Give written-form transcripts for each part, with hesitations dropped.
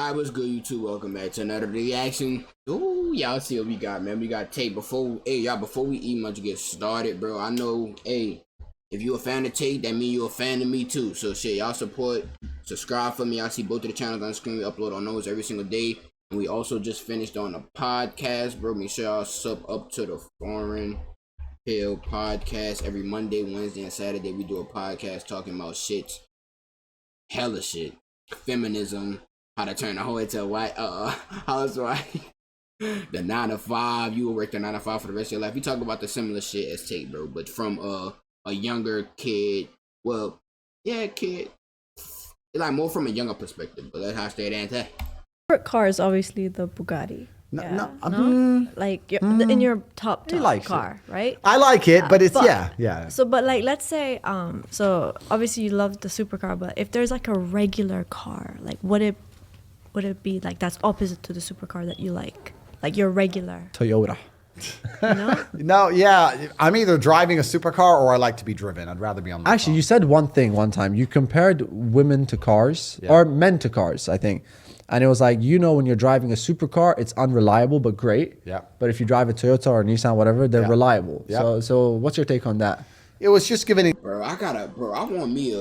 I was good, you too. Welcome back to another reaction. Ooh, y'all see what we got, man. We got Tate. Before we even much get started, bro, I know, if you a fan of Tate, that mean you a fan of me too. So shit, y'all support, subscribe for me. I see both of the channels on the screen. We upload on those every single day. And we also just finished on a podcast, bro. Make sure y'all sub up to the Foreign Pill podcast every Monday, Wednesday, and Saturday. We do a podcast talking about shit, hella shit, feminism, how to turn a hoe into a white housewife, the 9 to 5. You will work the 9 to 5 for the rest of your life. We talk about the similar shit as Tate, bro, but from a younger kid. Well, yeah, kid. Like more from a younger perspective, but that's how I stay at that. Favorite car is obviously the Bugatti. Like in your top car, right? I like it, but it's yeah. So, but like, let's say, so obviously you love the supercar, but if there's like a regular car, like would it be like that's opposite to the supercar that you like your regular Toyota? You know? No, yeah. I'm either driving a supercar or I like to be driven. I'd rather be on the Actually, car. you said one thing one time. You compared women to cars or men to cars, I think. And it was like, when you're driving a supercar, it's unreliable but great. Yeah. But if you drive a Toyota or a Nissan, whatever, they're reliable. Yeah. So what's your take on that? It was just giving. Bro, I want me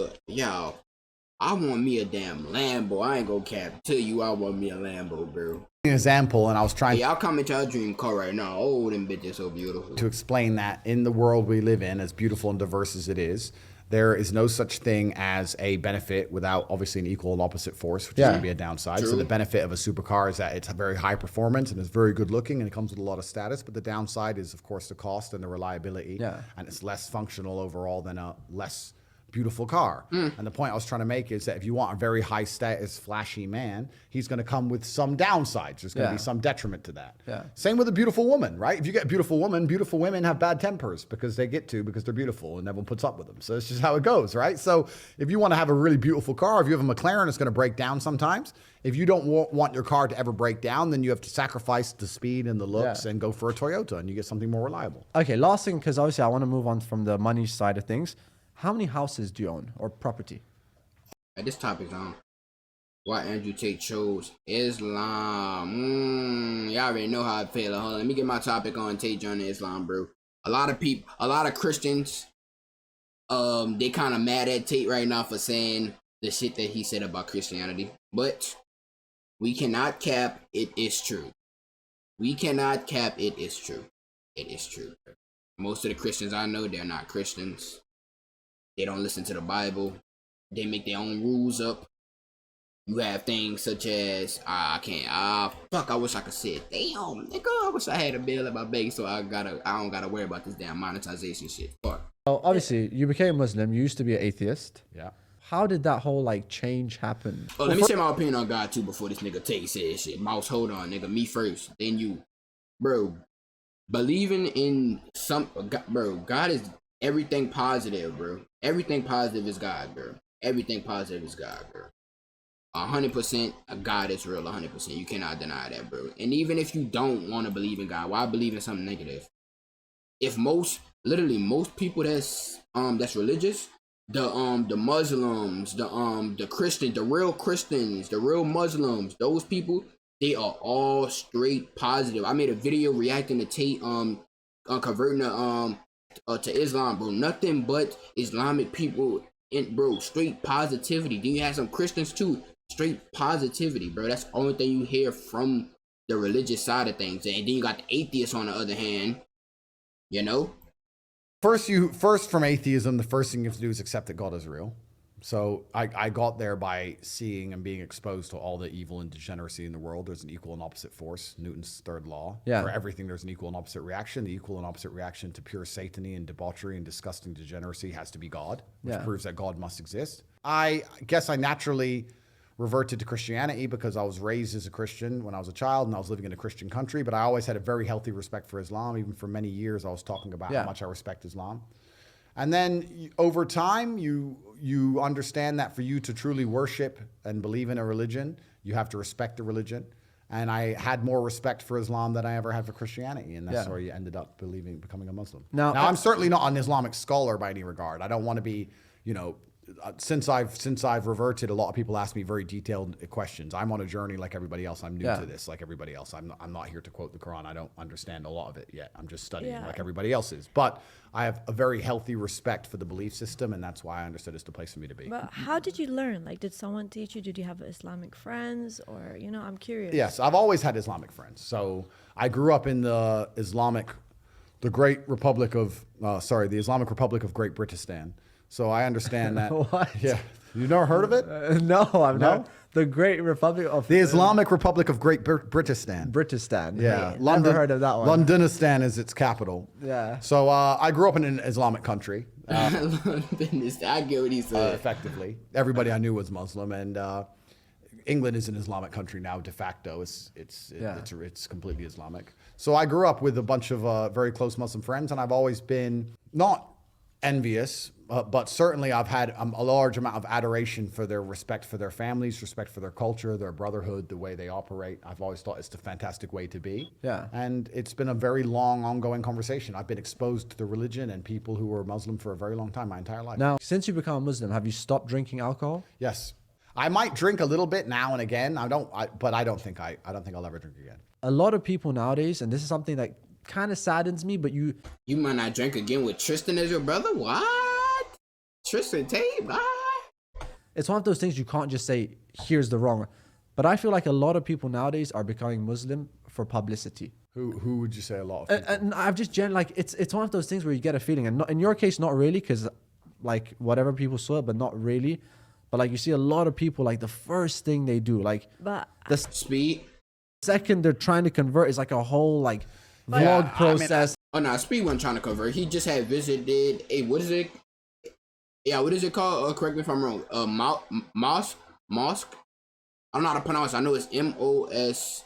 a damn Lambo. I ain't gonna cap. Tell you, I want me a Lambo, bro. An example, and I was trying y'all comment y'all dream car right now. Oh, them bitches so beautiful. to explain that in the world we live in, as beautiful and diverse as it is, there is no such thing as a benefit without obviously an equal and opposite force, which is going to be a downside. True. So the benefit of a supercar is that it's a very high performance and it's very good looking and it comes with a lot of status. But the downside is, of course, the cost and the reliability. Yeah. And it's less functional overall than a less beautiful car. And the point I was trying to make is that if you want a very high status, flashy man, he's going to come with some downsides. There's going to be some detriment to that. Yeah. Same with a beautiful woman, right? If you get a beautiful woman, beautiful women have bad tempers because they get to, because they're beautiful and everyone puts up with them. So it's just how it goes, right? So if you want to have a really beautiful car, if you have a McLaren, it's going to break down sometimes. If you don't want your car to ever break down, then you have to sacrifice the speed and the looks and go for a Toyota and you get something more reliable. Okay, last thing, because obviously I want to move on from the money side of things. How many houses do you own or property? This topic's on why Andrew Tate chose Islam. Y'all already know how I feel. Hold on, let me get my topic on Tate joining Islam, bro. A lot of Christians, they kind of mad at Tate right now for saying the shit that he said about Christianity. But we cannot cap it is true. We cannot cap it is true. It is true. Most of the Christians I know, they're not Christians. They don't listen to the Bible. They make their own rules up. You have things such as, I wish I could say it. Damn, nigga, I wish I had a bill at my bank so I don't gotta worry about this damn monetization shit. Fuck. Well, obviously, you became Muslim. You used to be an atheist. Yeah. How did that whole change happen? Oh, let me say my opinion on God too before this nigga Tate says shit. Mouse, hold on, nigga. Me first, then you. Bro, believing in God is everything positive, bro. Everything positive is God, bro. Everything positive is God, bro. 100%, God is real. 100%, you cannot deny that, bro. And even if you don't want to believe in God, why believe in something negative? If most people that's religious, the Muslims, the Christians, the real Christians, the real Muslims, those people, they are all straight positive. I made a video reacting to Tate converting to Islam, bro. Nothing but Islamic people straight positivity. Then you have some Christians too, straight positivity, bro. That's the only thing you hear from the religious side of things. And then you got the atheists on the other hand, First from atheism, the first thing you have to do is accept that God is real. So I got there by seeing and being exposed to all the evil and degeneracy in the world. There's an equal and opposite force, Newton's third law. Yeah. For everything, there's an equal and opposite reaction. The equal and opposite reaction to pure satany and debauchery and disgusting degeneracy has to be God, which proves that God must exist. I guess I naturally reverted to Christianity because I was raised as a Christian when I was a child and I was living in a Christian country, but I always had a very healthy respect for Islam. Even for many years, I was talking about how much I respect Islam. And then over time, you understand that for you to truly worship and believe in a religion, you have to respect the religion. And I had more respect for Islam than I ever had for Christianity. And that's where you ended up becoming a Muslim. Now I'm certainly not an Islamic scholar by any regard. I don't want to be, since I've reverted, a lot of people ask me very detailed questions. I'm on a journey like everybody else. I'm new to this, like everybody else. I'm not here to quote the Quran. I don't understand a lot of it yet. I'm just studying like everybody else is. But I have a very healthy respect for the belief system, and that's why I understood it's the place for me to be. But how did you learn? Like, did someone teach you? Did you have Islamic friends, or I'm curious. Yes, I've always had Islamic friends. So I grew up in the Islamic Republic of Great Britistan. So I understand that. What? Yeah. You never heard of it? No, I've not. The Great Republic of The Islamic Republic of Great Britistan. Britistan. Yeah. Never heard of that one. Londonistan is its capital. Yeah. So I grew up in an Islamic country. I get what he said. Effectively. Everybody I knew was Muslim, and England is an Islamic country now de facto. It's completely Islamic. So I grew up with a bunch of very close Muslim friends, and I've always been not envious, but certainly I've had a large amount of adoration for their respect for their families, respect for their culture, their brotherhood, the way they operate. I've always thought it's a fantastic way to be. Yeah. And it's been a very long, ongoing conversation. I've been exposed to the religion and people who were Muslim for a very long time, my entire life. Now, since you become a Muslim, have you stopped drinking alcohol? Yes. I might drink a little bit now and again. But I don't think I'll ever drink again. A lot of people nowadays, and this is something that kind of saddens me, but you might not drink again with Tristan as your brother? What? Tristan Tate? What? it's one of those things you can't just say, here's the wrong. But I feel like a lot of people nowadays are becoming Muslim for publicity. Who would you say a lot of people? And I've just it's one of those things where you get a feeling, and not, in your case, not really, because like whatever people saw it, but not really. But like you see a lot of people, like the first thing they do, like But the Speed? second they're trying to convert is like a whole like vlog process. Speed wasn't trying to convert. He just had visited a, what is it? Yeah, what is it called? Correct me if I'm wrong. Mosque? I don't know how to pronounce it. I know it's M-O-S.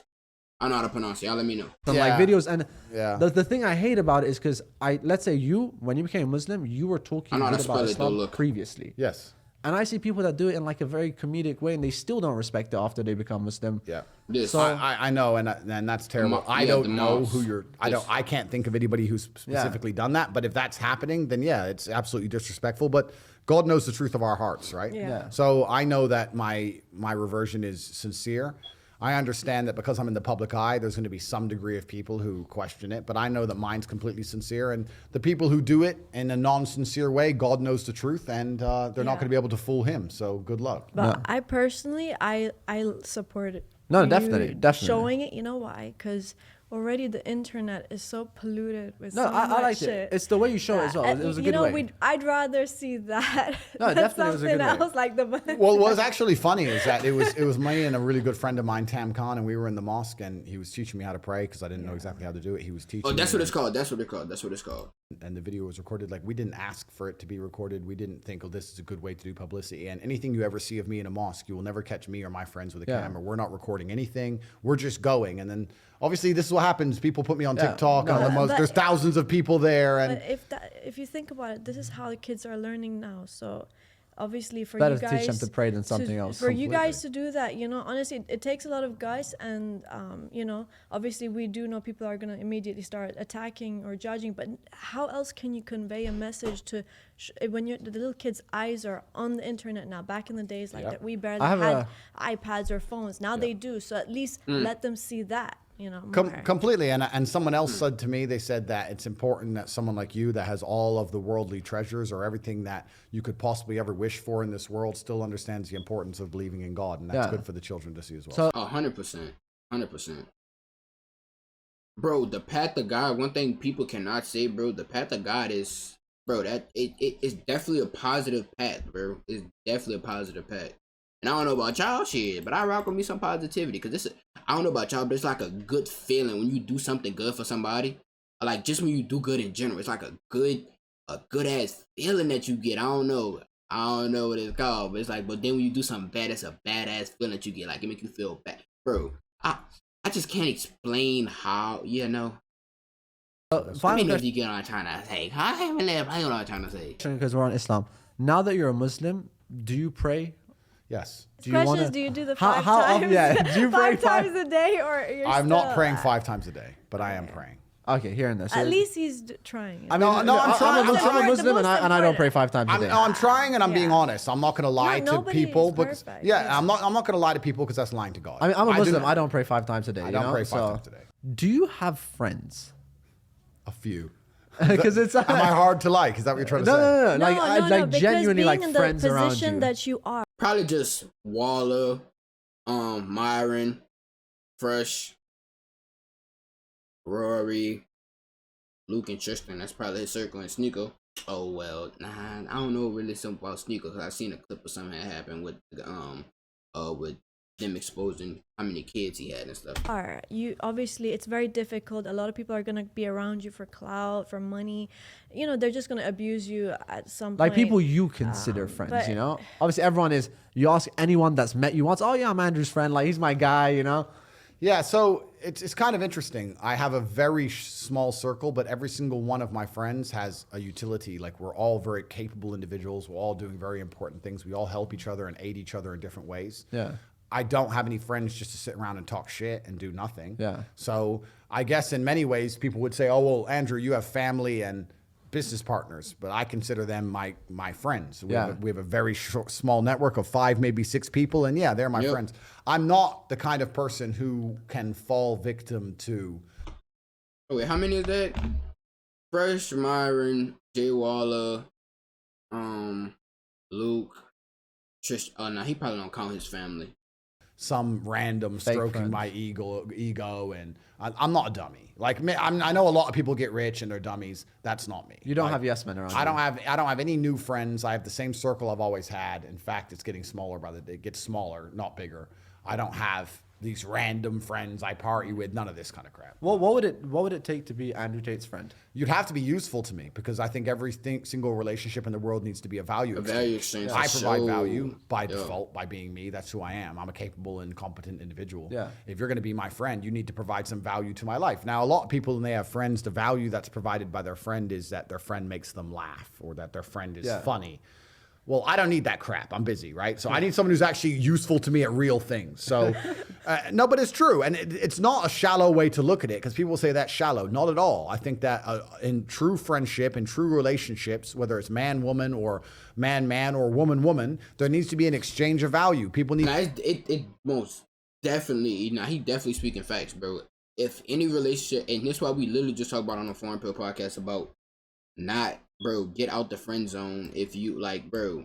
I don't know how to pronounce it. Y'all let me know. Some like videos, and Yeah. the thing I hate about it is because let's say when you became Muslim, you were talking I know how to good about spell it, though, Islam look. previously. Yes. And I see people that do it in like a very comedic way, and they still don't respect it after they become Muslim. Yeah. This. So- I know, and that's terrible. The I don't know mosque. who you're. I can't think of anybody who's specifically done that. But if that's happening, then yeah, it's absolutely disrespectful. But God knows the truth of our hearts, right? Yeah. So I know that my reversion is sincere. I understand that because I'm in the public eye, there's going to be some degree of people who question it, but I know that mine's completely sincere. And the people who do it in a non-sincere way, God knows the truth, and they're not going to be able to fool him. So good luck. But I personally, I support it. No, you definitely. showing it. You know why? Because already the internet is so polluted with No, so I much liked shit. it. It's the way you show it as well. It was a good way. I'd rather see that No, than definitely it was a something good way. else like the. Well, what's actually funny is that it was me and a really good friend of mine, Tam Khan, and we were in the mosque, and he was teaching me how to pray because I didn't know exactly how to do it. He was teaching. Oh, that's me, what it's called. That's what it's called. And the video was recorded. Like, we didn't ask for it to be recorded. We didn't think, oh, this is a good way to do publicity. And anything you ever see of me in a mosque, you will never catch me or my friends with a camera. We're not recording anything. We're just going. And then obviously this is what happens. People put me on TikTok. No, on the but- there's thousands of people there. And But if you think about it, this is how the kids are learning now. So obviously for Better you to guys teach them to pray than something else. For you guys to do that, honestly, it takes a lot of guys, and obviously we do know people are gonna immediately start attacking or judging. But how else can you convey a message to when the little kids' eyes are on the internet now? Back in the days, like that, we barely had iPads or phones. Now they do. So at least let them see that. More. Completely. And someone else said to me, they said that it's important that someone like you that has all of the worldly treasures or everything that you could possibly ever wish for in this world still understands the importance of believing in God. And that's good for the children to see as well. So 100%. Bro, the path of God, one thing people cannot say, bro, the path of God is, bro, that it's definitely a positive path, bro. It's definitely a positive path. And I don't know about y'all shit, but I rock with me some positivity. Cause I don't know about y'all, but it's like a good feeling when you do something good for somebody. Or like just when you do good in general. It's like a good ass feeling that you get. I don't know what it's called, but it's like, but then when you do something bad, it's a badass feeling that you get. Like it make you feel bad. Bro, I just can't explain how, Let me know if you get what I'm trying to say. I don't know what I'm trying to say. because we're on Islam. Now that you're a Muslim, do you pray? Yes. The question is, do you do the How- five how- times? yeah, do you pray five times a day, or you're I'm not still- praying 5 times a day, but I am praying. Okay, hearing this. At least he's trying. I mean, I'm trying. I'm a Muslim and I don't pray 5 times a day. I'm trying, and I'm being honest. I'm not going to lie to nobody people, is because perfect. I'm not going to lie to people because that's lying to God. I mean, I'm a Muslim. I don't pray 5 times a day. I don't pray 5 times a day. Do you have friends? A few. Because it's Am I hard to like? Is that what you're trying to say? No. No, Like because genuinely being like in friends the around position you. that you are. Probably just Waller, Myron, Fresh, Rory, Luke, and Tristan. That's probably his circle. And Sneeko. Oh well, nah, I don't know really something about Sneeko, because I seen a clip of something that happened with them exposing how many kids he had and stuff. You obviously, it's very difficult. A lot of people are gonna be around you for clout, for money. You know, they're just gonna abuse you at some point. Like people you consider friends, but- you know? Obviously everyone is, you ask anyone that's met you once, oh yeah, I'm Andrew's friend, like he's my guy, you know? Yeah, so it's kind of interesting. I have a very small circle, but every single one of my friends has a utility. Like, we're all very capable individuals. We're all doing very important things. We all help each other and aid each other in different ways. Yeah. I don't have any friends just to sit around and talk shit and do nothing. Yeah. So I guess in many ways people would say, oh, well, Andrew, you have family and business partners, but I consider them my friends. We have a very small network of 5, maybe 6 people, and yeah, they're my friends. I'm not the kind of person who can fall victim to. Oh wait, how many is that? Fresh, Myron, Jay Waller, Luke, Trish. Oh no, he probably don't count his family. Some random Fake stroking friends. my ego, and I'm not a dummy. Like me, I know a lot of people get rich and they're dummies. That's not me. You don't have yes men around you. I don't have any new friends. I have the same circle I've always had. In fact, it's getting smaller by the day. It gets smaller, not bigger. I don't have these random friends I party with. None of this kind of crap. Well, what would it take to be Andrew Tate's friend? You'd have to be useful to me, because I think every single relationship in the world needs to be a value exchange. Value exchange. I provide So, value by default by being me. That's who I am. I'm a capable and competent individual. Yeah. If you're going to be my friend, you need to provide some value to my life. Now, a lot of people, when they have friends, the value that's provided by their friend is that their friend makes them laugh, or that their friend is funny. Well, I don't need that crap. I'm busy, right? So I need someone who's actually useful to me at real things. So, no, but it's true. And it's not a shallow way to look at it, because people say that's shallow. Not at all. I think that in true friendship, in true relationships, whether it's man-woman or man-man or woman-woman, there needs to be an exchange of value. People need... Now, it most definitely, now he definitely speaking facts, bro. If any relationship, and this is why we literally just talked about on the Foreign Pill podcast about not, bro, get out the friend zone. If you like, bro,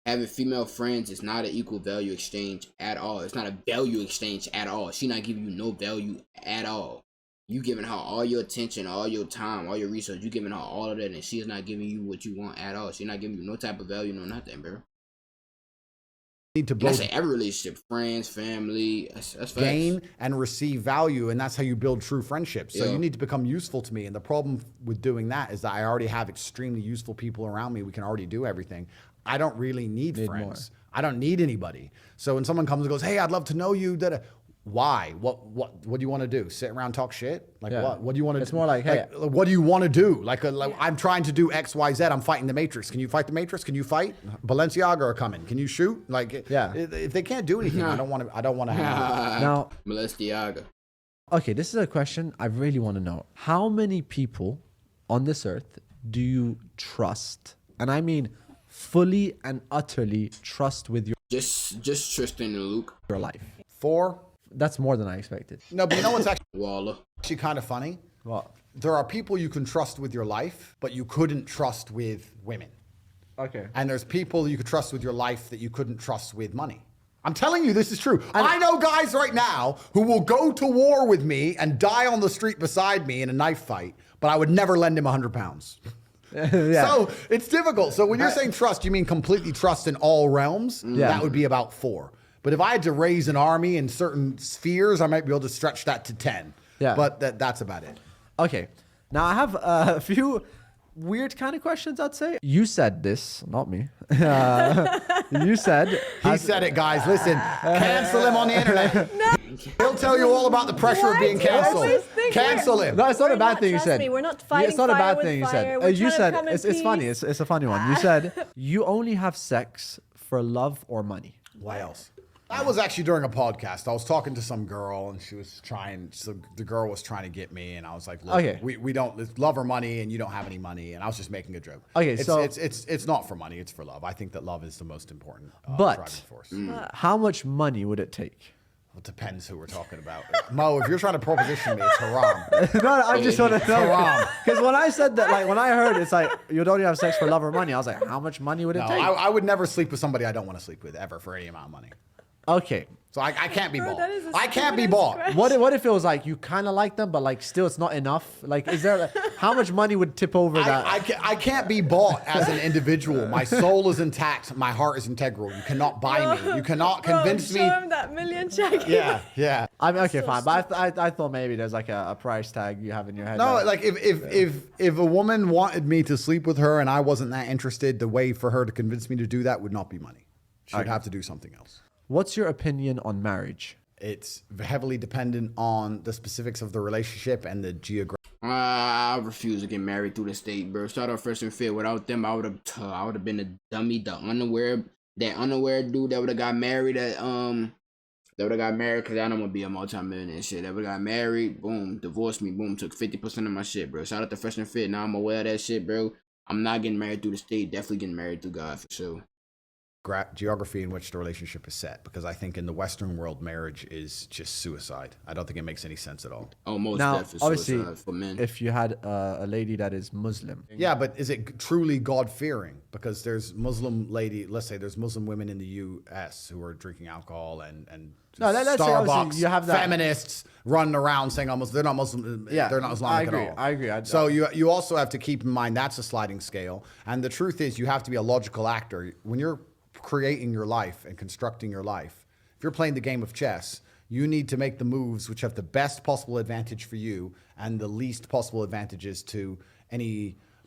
having female friends is not an equal value exchange at all. It's not a value exchange at all. She not giving you no value at all. You giving her all your attention, all your time, all your research. You giving her all of that, and she is not giving you what you want at all. She not giving you no type of value, no nothing, bro. need to And I both say every relationship, friends, family, that's gain facts. and receive value, and that's how you build true friendships. So Yeah. you need to become useful to me, and the problem with doing that is that I already have extremely useful people around me. We can already do everything. I don't really need friends. I don't need anybody. So when someone comes and goes, hey, I'd love to know you, why? What do you want to do? Sit around, talk shit? Like what? What do you want to do? It's more like, hey, what do you want to do? Like I'm trying to do X, Y, Z. I'm fighting the Matrix. Can you fight the Matrix? Can you fight? Balenciaga are coming. Can you shoot? Like, if they can't do anything, I don't want to have. Now, Balenciaga. okay, this is a question I really want to know. How many people on this earth do you trust? And I mean fully and utterly trust with Just Tristan and Luke. your life. 4. That's more than I expected. No, but you know what's Waller. actually kind of funny? What? There are people you can trust with your life, but you couldn't trust with women. Okay. And there's people you could trust with your life that you couldn't trust with money. I'm telling you, this is true. I know guys right now who will go to war with me and die on the street beside me in a knife fight, but I would never lend him 100 pounds. Yeah. So it's difficult. So when you're saying trust, you mean completely trust in all realms? Yeah. That would be about 4. But if I had to raise an army in certain spheres, I might be able to stretch that to 10. Yeah. But that's about it. Okay. Now I have a few weird kind of questions, I'd say. You said this, not me. You said... He said it, guys. Listen, cancel him on the internet. He'll tell you all about the pressure of being canceled. Cancel him. No, it's not a We're bad not- thing you trust said. me, we're not fighting It's not a fire bad with thing you fire. said. We're You trying to said, come in it's funny. It's a funny one. You said, you only have sex for love or money. What else? That was actually during a podcast. I was talking to some girl, and the girl was trying to get me, and I was like, look, Okay. we don't love or money, and you don't have any money, and I was just making a joke. Okay, it's not for money, it's for love. I think that love is the most important But- driving force. How much money would it take? Well, it depends who we're talking about. Mo, if you're trying to proposition me, it's haram. No, I just want to know. Haram. Because when I said that, like when I heard it's like you don't even have sex for love or money, I was like, how much money would it No, take? I would never sleep with somebody I don't want to sleep with ever for any amount of money. Okay. So I can't be Bro, bought. that is the I can't be stupidest bought. question. What if it was like you kind of like them, but like still it's not enough? Like, is there how much money would tip over that? I can't be bought as an individual. My soul is intact. My heart is integral. You cannot buy me. You cannot convince Bro, me. show him that million check. Yeah. I mean, okay, So fine, but I thought maybe there's like a price tag you have in your head. No, that- like if a woman wanted me to sleep with her and I wasn't that interested, the way for her to convince me to do that would not be money. She'd have to do something else. What's your opinion on marriage? It's heavily dependent on the specifics of the relationship and the geographic. I refuse to get married through the state, bro. Start off fresh and fit. Without them, I would have been a dummy. That underwear dude that would have got married at because I don't want to be a multi-millionaire and shit. That would have got married, boom, divorced me, boom, took 50% of my shit, bro. Shout out to fresh and fit. Now I'm aware of that shit, bro. I'm not getting married through the state. Definitely getting married through God for sure. Geography in which the relationship is set, because I think in the Western world, marriage is just suicide. I don't think it makes any sense at all. Oh, most Now, definitely obviously, suicide for men. if you had a lady that is Muslim, Yeah, but is it truly God-fearing? Because there's Muslim let's say there's Muslim women in the U.S. who are drinking alcohol and No, let's say Starbucks, obviously you have that- feminists running around saying almost they're not Muslim. Yeah, they're not Islamic I agree, at all. I agree. So you also have to keep in mind that's a sliding scale. And the truth is you have to be a logical actor. When you're creating your life and constructing your life, if you're playing the game of chess, you need to make the moves which have the best possible advantage for you and the least possible advantages to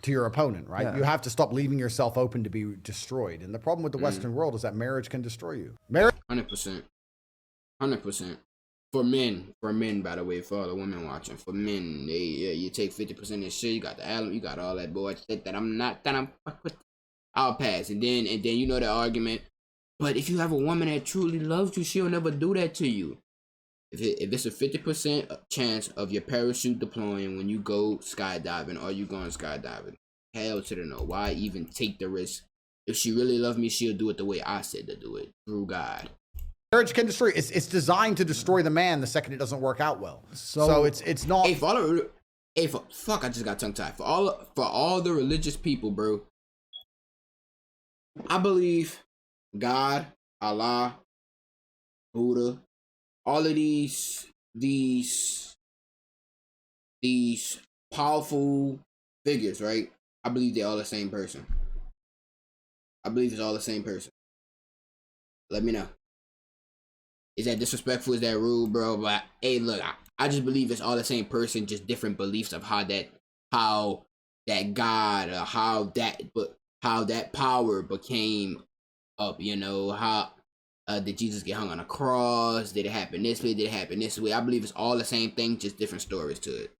your opponent, right? Yeah. You have to stop leaving yourself open to be destroyed. And the problem with the Western world is that marriage can destroy you. Marriage 100%. 100%. For men, by the way, for all the women watching, for men, you take 50% of this shit, you got the album, you got all that bullshit that I'm fuck with. I'll pass. And then you know the argument. But if you have a woman that truly loves you, she'll never do that to you. If it's a 50% chance of your parachute deploying when you go skydiving or you going skydiving, hell to the no. Why even take the risk? If she really loves me, she'll do it the way I said to do it, through God. can destroy. It's designed to destroy the man the second it doesn't work out well. So it's not. Fuck, I just got tongue tied. For all the religious people, bro, I believe God, Allah, Buddha, all of these powerful figures, right? I believe they're all the same person. I believe it's all the same person. Let me know. Is that disrespectful? Is that rude, bro? But hey, look, I just believe it's all the same person, just different beliefs of how that God, how that power became up. You know, how did Jesus get hung on a cross? Did it happen this way? Did it happen this way? I believe it's all the same thing, just different stories to it.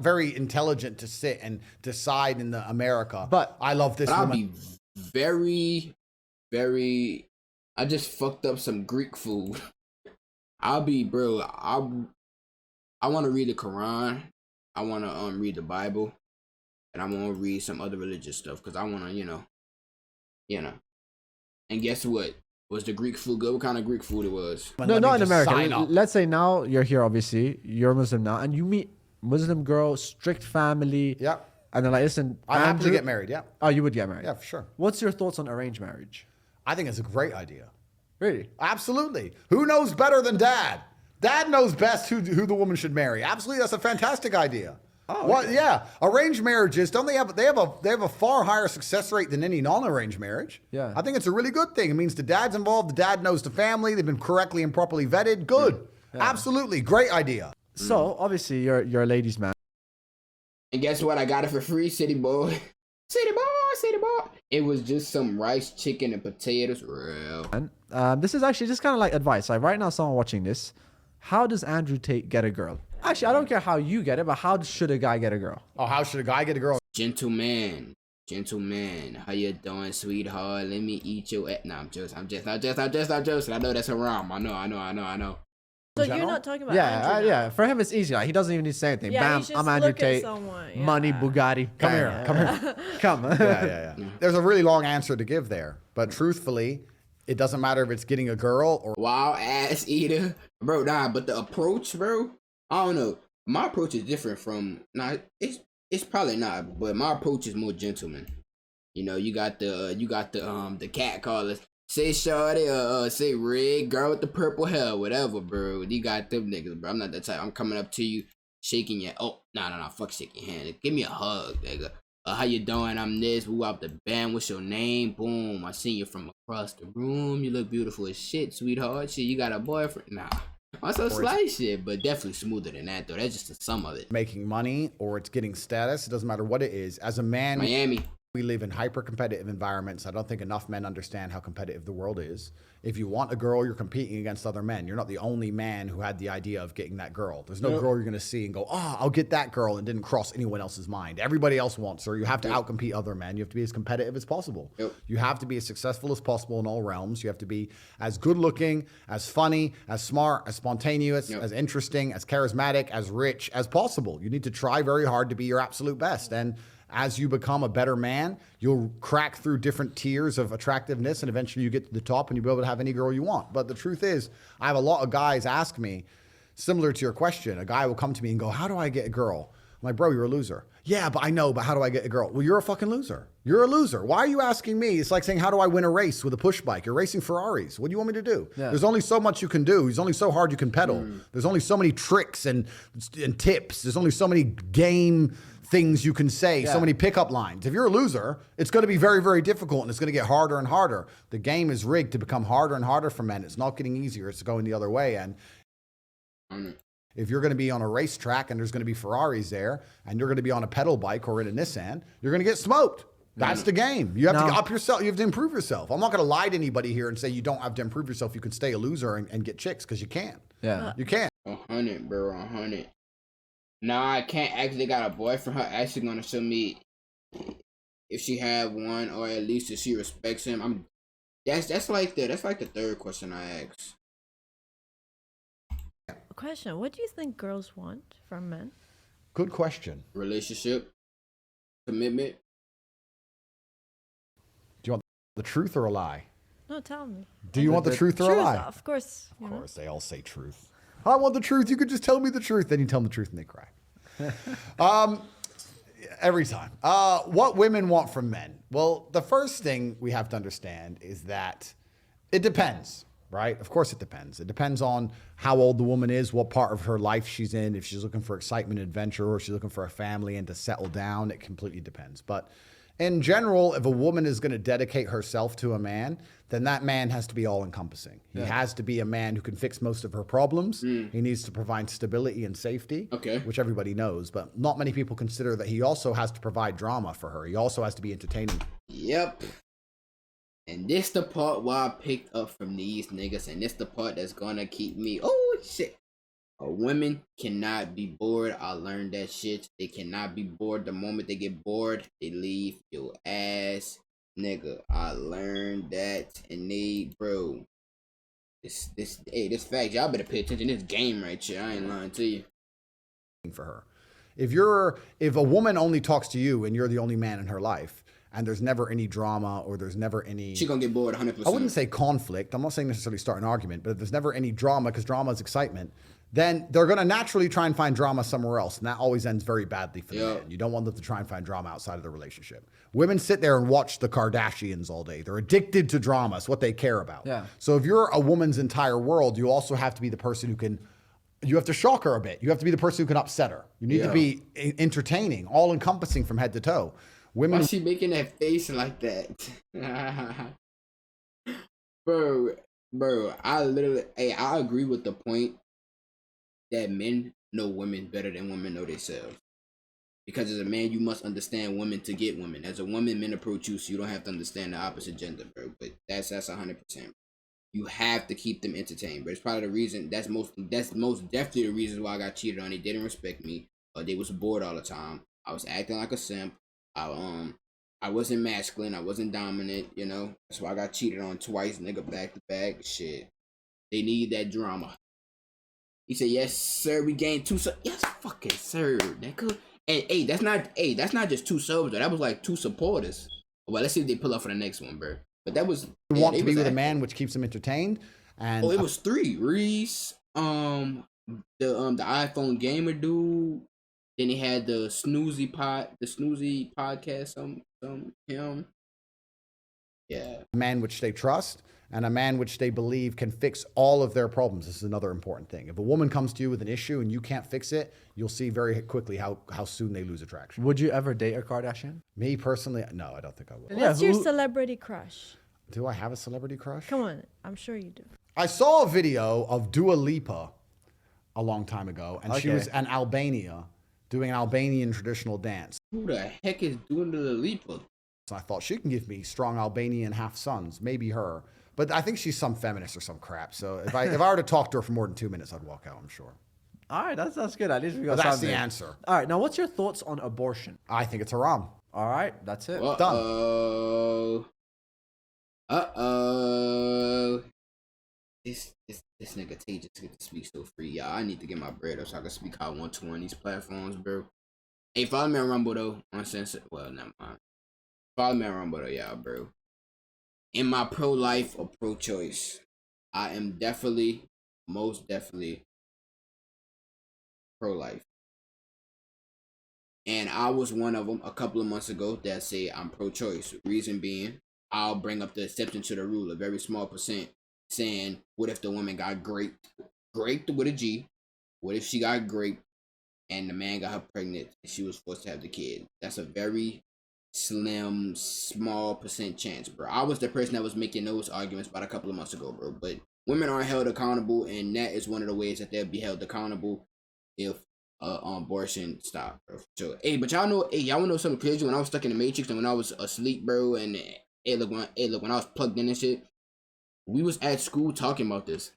Very intelligent to sit and decide in the America. But I love this But I'll woman. be very, very. I just fucked up some Greek food. I want to read the Quran. I want to read the Bible, and I want to read some other religious stuff because I want to, you know. And guess what? Was the Greek food good? What kind of Greek food it was? no, Let me not in just America. sign up. Let's say now you're here, obviously, you're Muslim now, and you meet Muslim girl, strict family. Yeah. And they're like, listen, I'd happily Andrew- get married. Yeah. Oh, you would get married? Yeah, for sure. What's your thoughts on arranged marriage? I think it's a great idea. Really? Absolutely. Who knows better than dad? Dad knows best who the woman should marry. Absolutely, that's a fantastic idea. Oh, what? okay. Yeah, arranged marriages don't they have a far higher success rate than any non-arranged marriage? Yeah. I think it's a really good thing. It means the dad's involved. The dad knows the family. They've been correctly and properly vetted. Good. Yeah. Absolutely, great idea. So obviously you're a ladies' man. And guess what? I got it for free, city boy. City boy, city boy. It was just some rice, chicken, and potatoes. Real. And this is actually just kind of like advice. Like right now, someone watching this, how does Andrew Tate get a girl? Actually, I don't care how you get it, but how should a guy get a girl? Oh, how should a guy get a girl? Gentleman. Gentleman, how you doing, sweetheart? Let me eat your ass. Nah, I'm just. I know that's a rhyme. I know. So general? you're not talking about Yeah, Andrew now. yeah. For him, it's easy. Like, he doesn't even need to say anything. Yeah, Bam, he's just I'm Andrew look at Tate. someone, Money, yeah. Bugatti. Come Bam. here, come here. Come. Yeah. There's a really long answer to give there, but truthfully, it doesn't matter if it's getting a girl or Wild ass eater, bro. Nah, but the approach, bro. I don't know. My approach is different from. Nah, it's probably not, but my approach is more gentleman. You know, you got the cat callers. Say shorty, say red girl with the purple hair, whatever, bro. You got them niggas, bro. I'm not that type. I'm coming up to you, shaking your nah, fuck shaking your hand. Give me a hug, nigga. How you doing? I'm this. Who out the band? What's your name? Boom. I seen you from across the room. You look beautiful as shit, sweetheart. Shit, you got a boyfriend? Nah. On some slight shit, but definitely smoother than that, though. That's just the sum of it. making money or it's getting status. It doesn't matter what it is. As a man, Miami. we live in hyper-competitive environments. I don't think enough men understand how competitive the world is. If you want a girl, you're competing against other men. You're not the only man who had the idea of getting that girl. There's no girl you're going to see and go, I'll get that girl, and didn't cross anyone else's mind. Everybody else wants her. You have to outcompete other men. You have to be as competitive as possible. You have to be as successful as possible in all realms. You have to be as good-looking, as funny, as smart, as spontaneous, as interesting, as charismatic, as rich as possible. You need to try very hard to be your absolute best. And as you become a better man, you'll crack through different tiers of attractiveness, and eventually you get to the top and you'll be able to have any girl you want. But the truth is, I have a lot of guys ask me, similar to your question, a guy will come to me and go, how do I get a girl? I'm like, bro, you're a loser. Yeah, but I know, but how do I get a girl? Well, you're a fucking loser. You're a loser. Why are you asking me? It's like saying, how do I win a race with a push bike? You're racing Ferraris. What do you want me to do? Yeah. There's only so much you can do. There's only so hard you can pedal. There's only so many tricks and tips. There's only so many game things you can say, so many pickup lines. If you're a loser, it's going to be very, very difficult, and it's going to get harder and harder. The game is rigged to become harder and harder for men. It's not getting easier. It's going the other way. And if you're going to be on a racetrack and there's going to be Ferraris there, and you're going to be on a pedal bike or in a Nissan, you're going to get smoked. That's the game. You have to up yourself. You have to improve yourself. I'm not going to lie to anybody here and say you don't have to improve yourself. You can stay a loser and get chicks, because you can't. Yeah. You can't. 100, bro, 100. Nah, I can't actually got a boyfriend. Her actually gonna show me if she had one, or at least if she respects him. That's like the third question I asked. Question: what do you think girls want from men? Good question. Relationship, commitment. Do you want the truth or a lie? No, tell me. Do you want the truth or a lie? Of course. Of course, they all say truth. I want the truth. You could just tell me the truth. Then you tell them the truth and they cry. Every time. What women want from men? Well, the first thing we have to understand is that it depends, right? Of course it depends. It depends on how old the woman is, what part of her life she's in, if she's looking for excitement and adventure, or if she's looking for a family and to settle down. It completely depends. But in general, if a woman is going to dedicate herself to a man, then that man has to be all-encompassing. He has to be a man who can fix most of her problems. He needs to provide stability and safety, which everybody knows. But not many people consider that he also has to provide drama for her. He also has to be entertaining. Yep. And this the part where I picked up from these niggas, and this the part that's gonna keep me, oh shit. A woman cannot be bored. I learned that shit. They cannot be bored. The moment they get bored, they leave your ass. Nigga, I learned that. And they, bro, this fact, y'all better pay attention to this game right here. I ain't lying to you. For her. If a woman only talks to you and you're the only man in her life, and there's never any drama, or there's never any... She gonna get bored 100%. I wouldn't say conflict. I'm not saying necessarily start an argument, but if there's never any drama, because drama is excitement, then they're going to naturally try and find drama somewhere else. And that always ends very badly for the man. You don't want them to try and find drama outside of the relationship. Women sit there and watch the Kardashians all day. They're addicted to drama. It's what they care about. Yeah. So if you're a woman's entire world, you also have to be the person who can... You have to shock her a bit. You have to be the person who can upset her. You need to be entertaining, all-encompassing from head to toe. Women... Why is she making that face like that? Bro, I agree with the point that men know women better than women know themselves. Because as a man, you must understand women to get women. As a woman, men approach you, so you don't have to understand the opposite gender, bro. But that's 100%. You have to keep them entertained. But it's probably the reason, that's most definitely the reason why I got cheated on. They didn't respect me. Or they was bored all the time. I was acting like a simp. I wasn't masculine. I wasn't dominant. You know, that's why I got cheated on twice, nigga, back to back. Shit, they need that drama. He said, "Yes, sir. We gained 2 subs. Yes, fucking sir, nigga." And that's not just 2 subs. Though. That was like 2 supporters. Well, let's see if they pull up for the next one, bro. But that was Want to be with a man, which keeps him entertained. And it was 3. Reese, the iPhone gamer dude. Then he had the Snoozy podcast. Him. Yeah. A man which they trust and a man which they believe can fix all of their problems. This is another important thing. If a woman comes to you with an issue and you can't fix it, you'll see very quickly how soon they lose attraction. Would you ever date a Kardashian? Me personally, no, I don't think I would. What's your celebrity crush? Do I have a celebrity crush? Come on, I'm sure you do. I saw a video of Dua Lipa a long time ago, and she was in Albania doing an Albanian traditional dance. Who the heck is doing the Lipa? So I thought she can give me strong Albanian half sons, maybe her. But I think she's some feminist or some crap. So if I were to talk to her for more than 2 minutes, I'd walk out, I'm sure. All right, that's good. At least we got But that's something. the answer. All right, now what's your thoughts on abortion? I think it's haram. All right, that's it. Done. This nigga Tate just get to speak so free, y'all. I need to get my bread up so I can speak how I want to on these platforms, bro. Hey, follow me on Rumble though. Uncensored. Well, never mind. Follow me on Rumble though, y'all, bro. Am I pro-life or pro-choice? I am definitely, most definitely pro-life. And I was one of them a couple of months ago that said I'm pro-choice. Reason being, I'll bring up the exception to the rule, a very small percent, saying, what if the woman got raped with a G? What if she got raped and the man got her pregnant and she was forced to have the kid? That's a very slim, small percent chance, bro. I was the person that was making those arguments about a couple of months ago, bro. But women aren't held accountable, and that is one of the ways that they'll be held accountable if abortion stop, bro. So, hey, but y'all wanna know something crazy? When I was stuck in the Matrix and when I was asleep, bro, and look, when I was plugged in and shit, we was at school talking about this,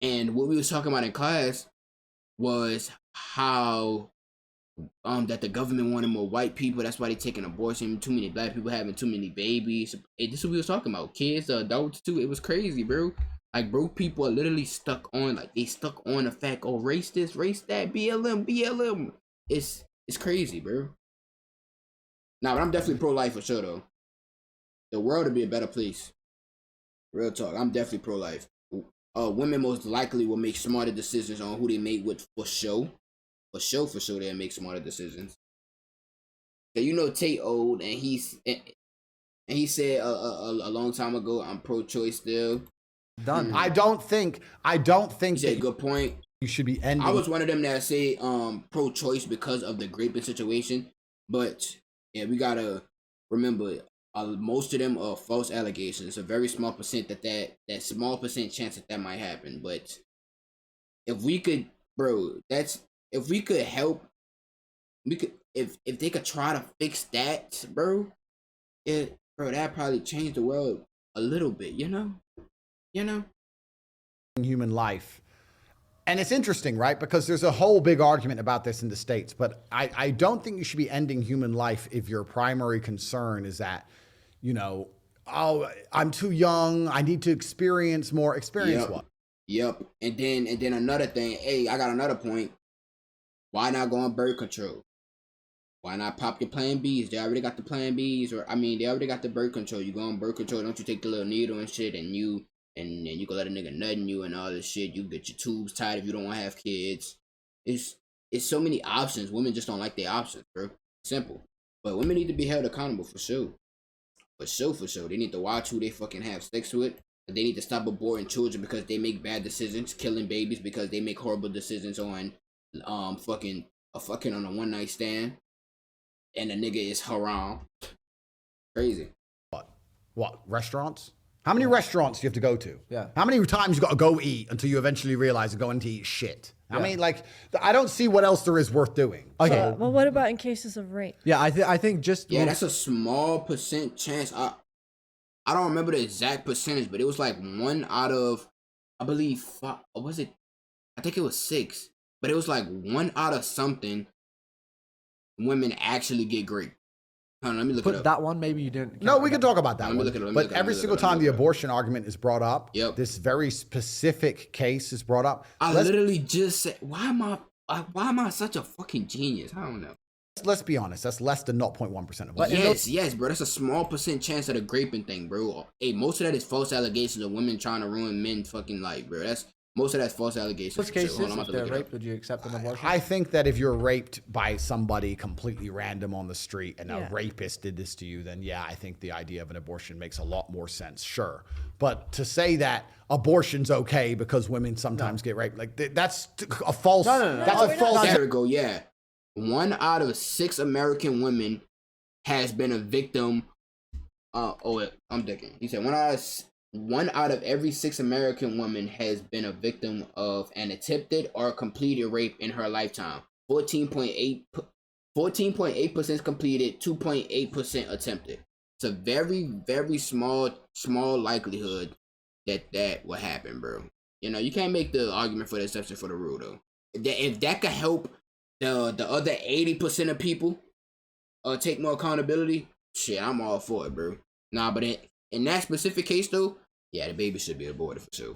and what we was talking about in class was how that the government wanted more white people. That's why they taking abortion. Too many black people having too many babies. This is what we was talking about. Kids, adults too. It was crazy, bro. Like, broke people are literally stuck on the fact, oh, race this, race that, BLM. It's crazy, bro. Nah, but I'm definitely pro-life for sure, though. The world would be a better place. Real talk. I'm definitely pro-life. Women most likely will make smarter decisions on who they mate with for sure. For sure, they'll make smarter decisions. So, you know, Tate old, and he said a long time ago, I'm pro-choice still. Done. I don't think that good point. You should be ending. I was one of them that say pro-choice because of the raping situation, but yeah, we gotta remember most of them are false allegations. A very small percent that small percent chance that might happen. But if we could, bro, if we could help, if they could try to fix that, bro, that probably change the world a little bit, you know. Human life. And it's interesting, right? Because there's a whole big argument about this in the States, but I don't think you should be ending human life if your primary concern is that, you know, oh, I'm too young, I need to experience more. Experience what? Yep. And then another thing, hey, I got another point. Why not go on birth control? Why not pop your Plan Bs? They already got the Plan Bs, they already got the birth control. You go on birth control, don't you take the little needle and shit, and then you can let a nigga nut in you and all this shit. You get your tubes tied if you don't want to have kids. It's so many options. Women just don't like their options, bro. Simple. But women need to be held accountable for sure. For sure. They need to watch who they fucking have sex with. And they need to stop aborting children because they make bad decisions, killing babies because they make horrible decisions on fucking on a one night stand. And the nigga is haram. Crazy. What? Restaurants? How many restaurants do you have to go to? Yeah. How many times you got to go eat until you eventually realize you're going to eat shit? I mean, like, I don't see what else there is worth doing. Okay. Well, what about in cases of rape? Yeah, I think just... Yeah, that's a small percent chance. I don't remember the exact percentage, but it was like 1 out of, I believe, 5, or was it? I think it was 6. But it was like 1 out of something women actually get raped. Hold on, let me look it Put up. that one. Maybe you didn't. No, we can talk about that Let me one. look it up, let me But look it up, every let me single look it up, time let me the look it up. abortion argument is brought up, Yep. this very specific case is brought up. I literally just said, why am I such a fucking genius? I don't know. Let's be honest. That's less than 0.1% of But women. Yes, bro. That's a small percent chance of the graping thing, bro. Hey, most of that is false allegations of women trying to ruin men's fucking life, bro. Most of that's false allegations. Those for sure. cases, Hold on, I'm if about to they're look it up. raped, would you accept an abortion? I think that if you're raped by somebody completely random on the street and Yeah. a rapist did this to you, then yeah, I think the idea of an abortion makes a lot more sense. Sure. But to say that abortion's okay because women sometimes get raped, like that's a false. No. That's No, a we're false. not. There we go. Yeah, 1 out of 6 American women has been a victim. I'm thinking. He said 1 out of every 6 American women has been a victim of an attempted or completed rape in her lifetime. 14.8% completed, 2.8% attempted. It's a very, very small likelihood that will happen, bro. You know, you can't make the argument for the exception for the rule, though. If that could help the other 80% of people take more accountability, shit, I'm all for it, bro. Nah, but in that specific case, though, yeah, the baby should be aborted for sure.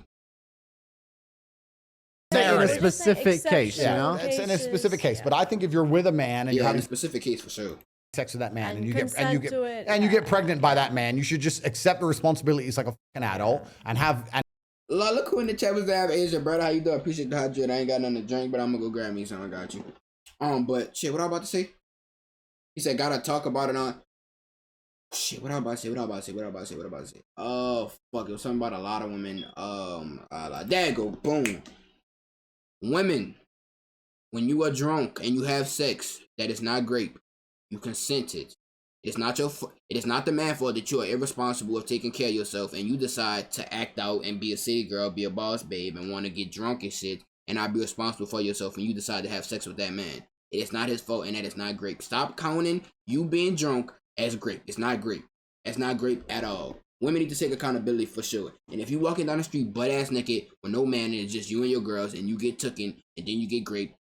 In a We're just saying specific case, you exceptional know? It's in a specific case. cases, But I think if you're with a man and you're Yeah, in having a specific case for sure. sex with that man And and you consent to it, you yeah. get pregnant by that man, you should just accept the responsibilities like a fucking adult and Look who in the chat was there. Asia, brother. How you doing? Appreciate the hydrate. I ain't got nothing to drink, but I'm gonna go grab me some. I got you. But shit, what I about to say? He said, gotta talk about it on. Shit, what I about to say? Oh, fuck. It was something about a lot of women. There you go. Boom. Women, when you are drunk and you have sex, that is not rape. You consented. It is not the man's fault that you are irresponsible of taking care of yourself and you decide to act out and be a city girl, be a boss babe, and want to get drunk and shit and not be responsible for yourself and you decide to have sex with that man. It is not his fault and that is not rape. Stop counting you being drunk as grape. It's not grape. That's not grape at all. Women need to take accountability for sure. And if you walking down the street butt ass naked with no man and it's just you and your girls and you get tooken and then you get grape,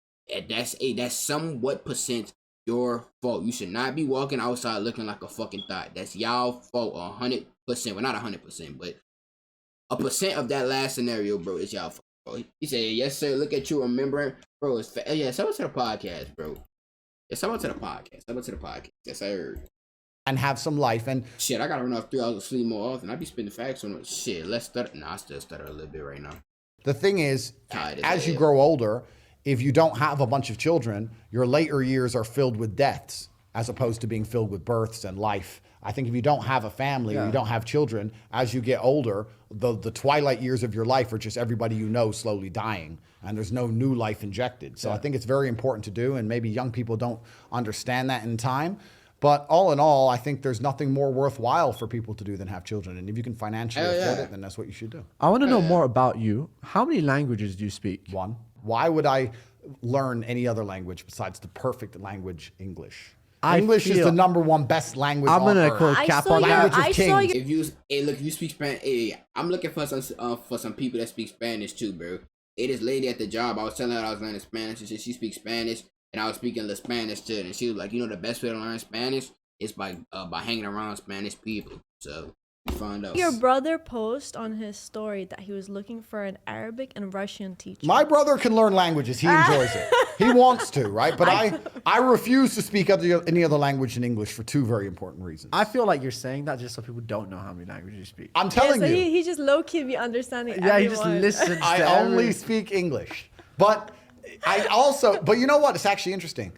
that's somewhat percent your fault. You should not be walking outside looking like a fucking thought. That's y'all fault 100%. Well, not 100%, but a percent of that last scenario, bro, is y'all fault. Bro. He said, yes, sir, look at you remembering. Bro, it's yeah, someone to the podcast, bro. Yeah, someone to the podcast. Yes, I heard. and have some life. And Shit, I gotta run off 3 hours of sleep more often. I be spending facts on it. Shit, let's stutter. Nah, I still stutter a little bit right now. the thing is, Tired as as you hell. grow older, if you don't have a bunch of children, your later years are filled with deaths as opposed to being filled with births and life. I think if you don't have a family or you don't have children, as you get older, the twilight years of your life are just everybody you know slowly dying, and there's no new life injected. So I think it's very important to do, and maybe young people don't understand that in time. But all in all, I think there's nothing more worthwhile for people to do than have children. And if you can financially Hell afford yeah. it, then that's what you should do. I want to know more about you. How many languages do you speak? One, why would I learn any other language besides the perfect language, English? English is the #1 best language I'm on gonna earth. call I cap saw on your, that. Language of I saw kings. your, If you, hey, look, you speak Spanish. Hey, I'm looking for some people that speak Spanish too, bro. Hey, this lady at the job, I was telling her I was learning Spanish. She speaks Spanish, and I was speaking the Spanish to her, and she was like, you know, the best way to learn Spanish is by hanging around Spanish people. So you find out. your brother post on his story that he was looking for an Arabic and Russian teacher. My brother can learn languages. He enjoys it. He wants to, right? But I refuse to speak any other language than English for 2 very important reasons. I feel like you're saying that just so people don't know how many languages you speak. I'm Yeah, telling so you. he just low key be understanding. Yeah, he just everyone. listens to I only every- speak English. But but you know what? It's actually interesting.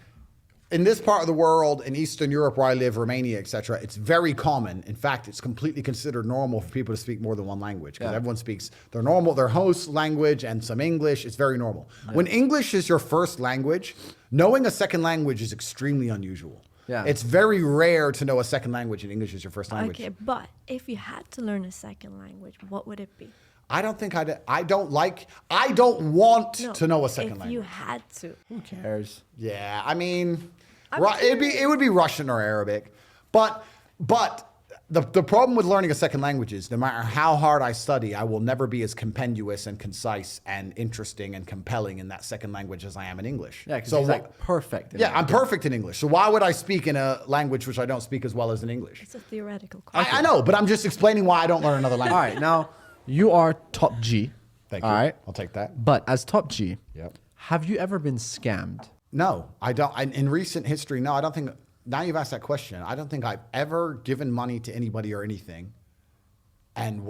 In this part of the world, in Eastern Europe where I live, Romania, etc., it's very common. In fact, it's completely considered normal for people to speak more than one language because everyone speaks their host language and some English. It's very normal. When English is your first language, knowing a second language is extremely unusual. Yeah. It's very rare to know a second language and English is your first language. Okay, but if you had to learn a second language, what would it be? I don't think I don't want No, to know a second if language. you had to. Who cares? Yeah, I mean, I'm it would be Russian or Arabic, but The problem with learning a second language is no matter how hard I study, I will never be as compendious and concise and interesting and compelling in that second language as I am in English. Yeah, because he's like perfect. Yeah, I'm perfect in English. So why would I speak in a language which I don't speak as well as in English? It's a theoretical question. I know, but I'm just explaining why I don't learn another language. All right, now you are top G. Thank you. All right, I'll take that. but as top G, Yep. have you ever been scammed? No, I don't. In recent history, no, I don't think. Now you've asked that question. I don't think I've ever given money to anybody or anything, and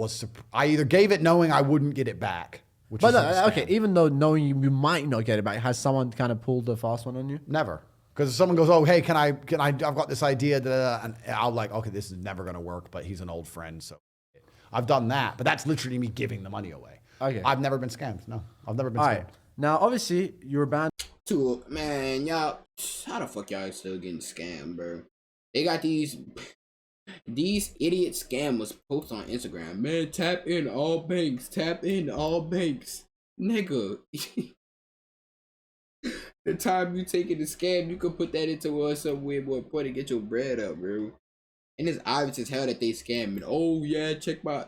I either gave it knowing I wouldn't get it back. Which But is a scam. okay, even though knowing you might not get it back, has someone kind of pulled the fast one on you? Never. Because if someone goes, oh, hey, can I, I've got this idea, and I'll like, okay, this is never going to work, but he's an old friend. So I've done that, but that's literally me giving the money away. Okay. I've never been scammed. No, I've never been All scammed. right. Now, obviously, you were banned. Man, y'all, how the fuck y'all still getting scammed, bro? They got these idiot scammers post on Instagram. Man, tap in all banks. Tap in all banks. Nigga. The time you taking the scam, you could put that into somewhere more important to get your bread up, bro. And it's obvious as hell that they scamming. Oh yeah, check my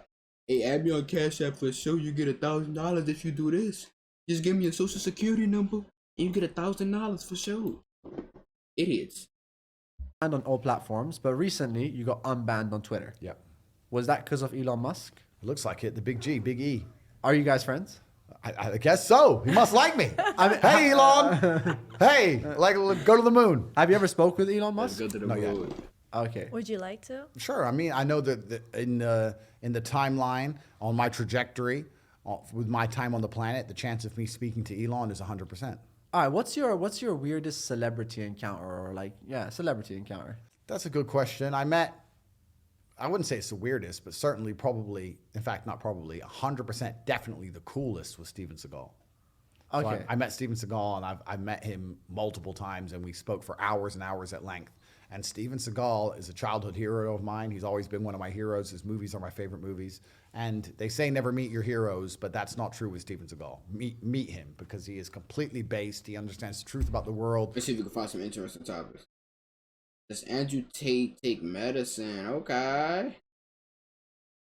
add me on Cash App for sure. You get $1,000 if you do this. Just give me a social security number and you get $1,000 for sure. Idiots. Banned on all platforms, but recently you got unbanned on Twitter. Yep. Was that because of Elon Musk? It looks like it. The big G, big E. Are you guys friends? I guess so. He must like me. Hey, Elon. Hey, like, go to the moon. Have you ever spoke with Elon Musk? Go to the Not yet. road. Okay. Would you like to? Sure. I mean, I know that in the timeline on my trajectory, with my time on the planet, the chance of me speaking to Elon is 100%. All right. What's your weirdest celebrity encounter or celebrity encounter? That's a good question. I wouldn't say it's the weirdest, but certainly probably, in fact, not probably, 100% definitely the coolest was Steven Seagal. Okay. So I met Steven Seagal, and I've met him multiple times, and we spoke for hours and hours at length. And Steven Seagal is a childhood hero of mine. He's always been one of my heroes. His movies are my favorite movies. And they say never meet your heroes, but that's not true with Steven Seagal. Meet him, because he is completely based. He understands the truth about the world. Let's see if we can find some interesting topics. Does Andrew Tate take medicine? Okay.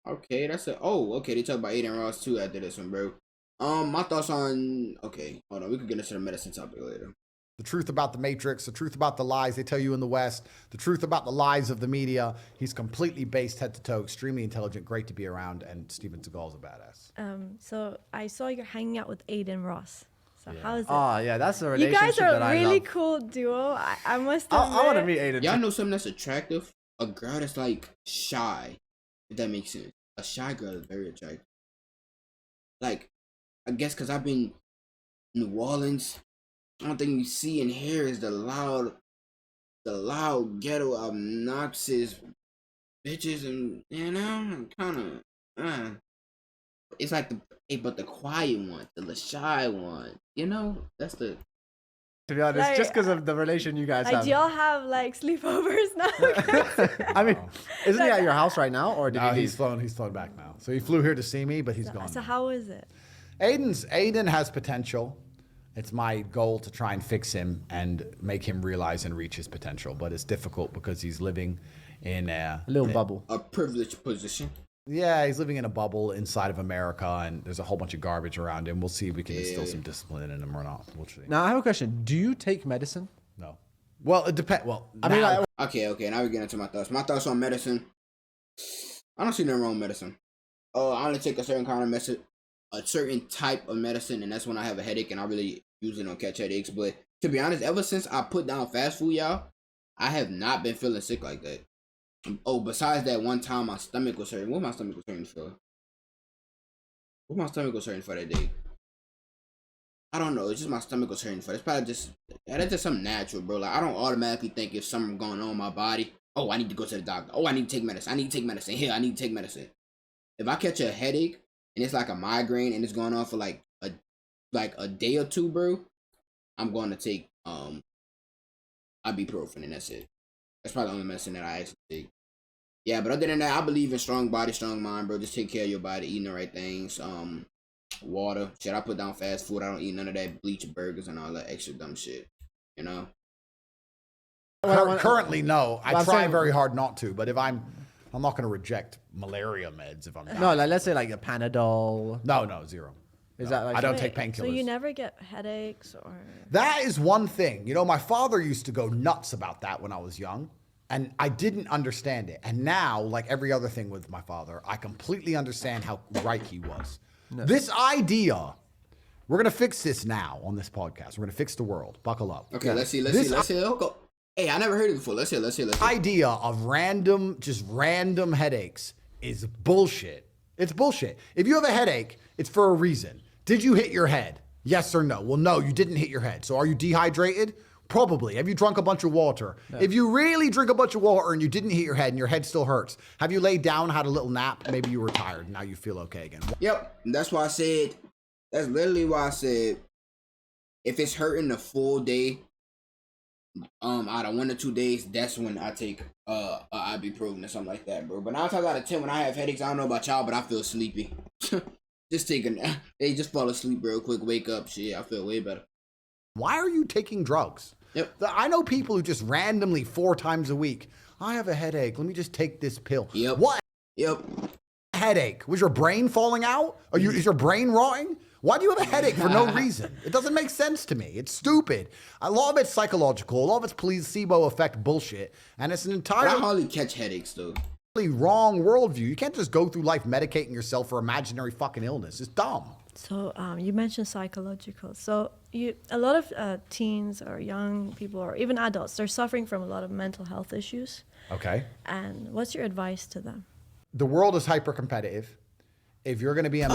Okay, that's it. Oh, okay. They talk about Aiden Ross too after this one, bro. My thoughts on. Okay, hold on. We could get into the medicine topic later. The truth about the Matrix, the truth about the lies they tell you in the West, the truth about the lies of the media. He's completely based head to toe, extremely intelligent, great to be around, and Steven Seagal's a badass. So I saw you're hanging out with Aiden Ross. So how is it? Oh, yeah, that's a You relationship guys that are I really love. cool duo. I must admit. I want to meet Aiden. Y'all know something that's attractive? A girl that's like shy, if that makes sense. A shy girl is very attractive. Like, I guess because I've been in New Orleans, I don't think you see and hear is the loud, ghetto, obnoxious bitches, and you know, kind of, it's like but the quiet one, the shy one, you know, that's the. To be honest, Like, just because of the relation you guys Like, have. do y'all have like sleepovers now? I mean, isn't he at your house right now, or did No, he he's leave? flown back now. So he flew here to see me, but he's gone. So how is it? Aiden has potential. It's my goal to try and fix him and make him realize and reach his potential, but it's difficult because he's living in A little bubble. A privileged position. Yeah, he's living in a bubble inside of America, and there's a whole bunch of garbage around him. We'll see if we can instill some discipline in him or not. We'll see. Now, I have a question. Do you take medicine? No. Well, it depends. Well, I mean, now- Okay, now we get into my thoughts. My thoughts on medicine. I don't see nothing wrong with medicine. I only take a certain kind of medicine, a certain type of medicine, and that's when I have a headache, and I really use it on catch headaches. But to be honest, ever since I put down fast food, y'all, I have not been feeling sick like that. Oh, besides that one time my stomach was hurting. What my stomach was hurting for? What my stomach was hurting for that day? I don't know. It's just my stomach was hurting for. It's probably that's just something natural, bro. Like, I don't automatically think if something going on in my body, oh, I need to go to the doctor. Oh, I need to take medicine. I need to take medicine. Here, I need to take medicine. If I catch a headache and it's like a migraine and it's going on for like a day or two, bro, I'm going to take ibuprofen, and that's it. That's probably the only medicine that I actually take. Yeah, but other than that, I believe in strong body, strong mind, bro. Just take care of your body, eating the right things. Water. Shit, I put down fast food. I don't eat none of that bleach burgers and all that extra dumb shit. You know? Currently, no. I I'm try saying- very hard not to, but if I'm I'm not going to reject malaria meds if I'm dying. No, like let's say like a Panadol. No, zero. Is No, that like I don't Wait, take painkillers. So you never get headaches or? That is one thing. You know, my father used to go nuts about that when I was young, and I didn't understand it. And now, like every other thing with my father, I completely understand how right he was. No. This idea, we're going to fix this now on this podcast. We're going to fix the world. Buckle up. Okay, let's see. Go. Hey, I never heard it before. Let's hear. Idea of random headaches is bullshit. It's bullshit. If you have a headache, it's for a reason. Did you hit your head? Yes or no? Well, no, you didn't hit your head. So are you dehydrated? Probably. Have you drunk a bunch of water? Yeah. If you really drink a bunch of water and you didn't hit your head and your head still hurts, have you laid down, had a little nap? Maybe you were tired. Now you feel okay again. Yep. That's why I said, that's literally why I said, if it's hurting a full day, out of 1 to 2 days, that's when I take ibuprofen or something like that, bro. But 9 times out of 10, when I have headaches, I don't know about y'all, but I feel sleepy. Just take a nap. They just fall asleep real quick, wake up, shit. I feel way better. Why are you taking drugs? Yep. I know people who just randomly 4 times a week, I have a headache. Let me just take this pill. Yep. What? Yep. Headache? Was your brain falling out? Is your brain rotting? Why do you have a headache for no reason? It doesn't make sense to me. It's stupid. A lot of it's psychological. A lot of it's placebo effect bullshit. And it's an But I entirely hardly catch headaches, though. wrong worldview. You can't just go through life medicating yourself for imaginary fucking illness. It's dumb. So you mentioned psychological. So a lot of teens or young people or even adults, they're suffering from a lot of mental health issues. Okay. And what's your advice to them? The world is hyper competitive. If you're going to be a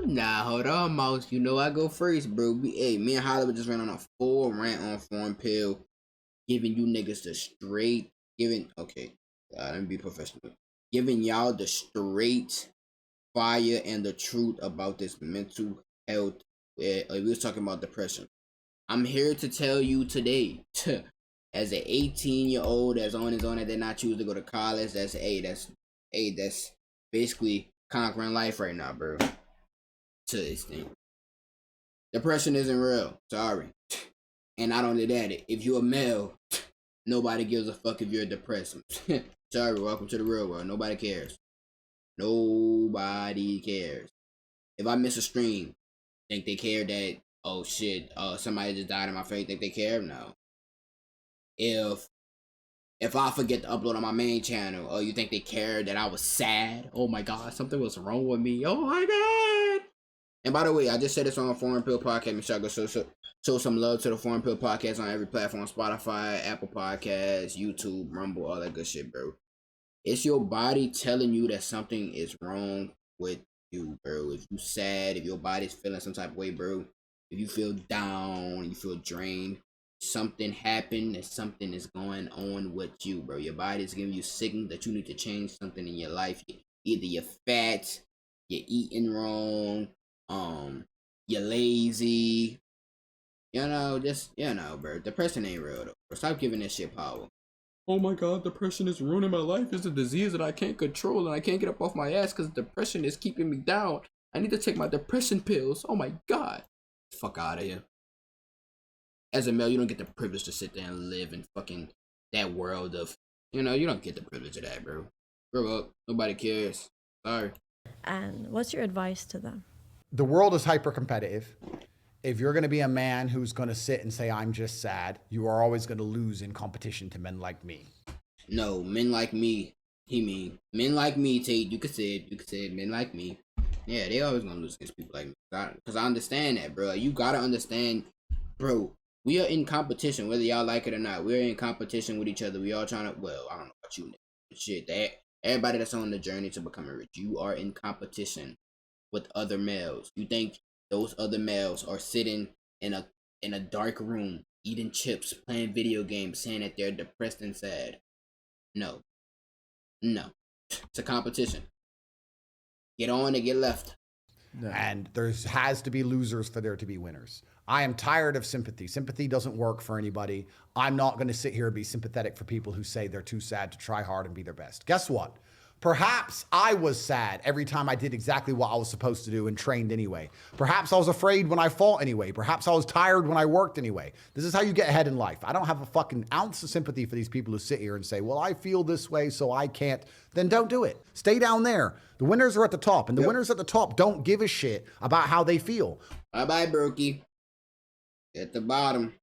Nah, hold on, Mouse. You know I go first, bro. Me and Hollywood just ran on a full rant on Foreign Pill, giving you niggas the straight, let me be professional. Giving y'all the straight fire and the truth about this mental health. We was talking about depression. I'm here to tell you today, as an 18-year-old that's on his own and did not choose to go to college, that's basically conquering life right now, bro. To this thing. Depression isn't real. Sorry. And not only that, if you're a male, nobody gives a fuck if you're depressed. Sorry, welcome to the real world. Nobody cares. Nobody cares. If I miss a stream, think they care that, oh shit, somebody just died in my face, think they care? No. If I forget to upload on my main channel, oh, you think they care that I was sad? Oh my god, something was wrong with me. Oh my god. And by the way, I just said this on a Foreign Pill podcast. Make sure I go show some love to the Foreign Pill podcast on every platform: Spotify, Apple Podcasts, YouTube, Rumble, all that good shit, bro. It's your body telling you that something is wrong with you, bro. If you sad, if your body's feeling some type of way, bro. If you feel down, you feel drained, something happened and something is going on with you, bro. Your body's giving you signal that you need to change something in your life. Either you're fat, you're eating wrong, you're lazy, bro. Depression ain't real though. Stop giving that shit power. Oh my god, depression is ruining my life. It's a disease that I can't control and I can't get up off my ass because depression is keeping me down. I need to take my depression pills. Oh my god. Fuck out of here. As a male, you don't get the privilege to sit there and live in fucking that world of, you don't get the privilege of that, bro. Grow up. Nobody cares. Sorry. And what's your advice to them? The world is hyper competitive. If you're going to be a man who's going to sit and say, I'm just sad, you are always going to lose in competition to men like me. No, men like me. Men like me, Tate. You could say it. Men like me. Yeah, they always going to lose against people like me. Because I understand that, bro. You got to understand, bro. We are in competition, whether y'all like it or not. We're in competition with each other. We all trying to, well, I don't know about you, shit. Everybody that's on the journey to becoming rich, you are in competition with other males. You think those other males are sitting in a dark room, eating chips, playing video games, saying that they're depressed and sad? No. It's a competition. Get on and get left. No. And there has to be losers for there to be winners. I am tired of sympathy. Sympathy doesn't work for anybody. I'm not going to sit here and be sympathetic for people who say they're too sad to try hard and be their best. Guess what? Perhaps I was sad every time I did exactly what I was supposed to do and trained anyway. Perhaps I was afraid when I fought anyway. Perhaps I was tired when I worked anyway. This is how you get ahead in life. I don't have a fucking ounce of sympathy for these people who sit here and say, well, I feel this way, so I can't. Then don't do it. Stay down there. The winners are at the top, and the winners at the top don't give a shit about how they feel. Bye-bye, Brokey. At the bottom.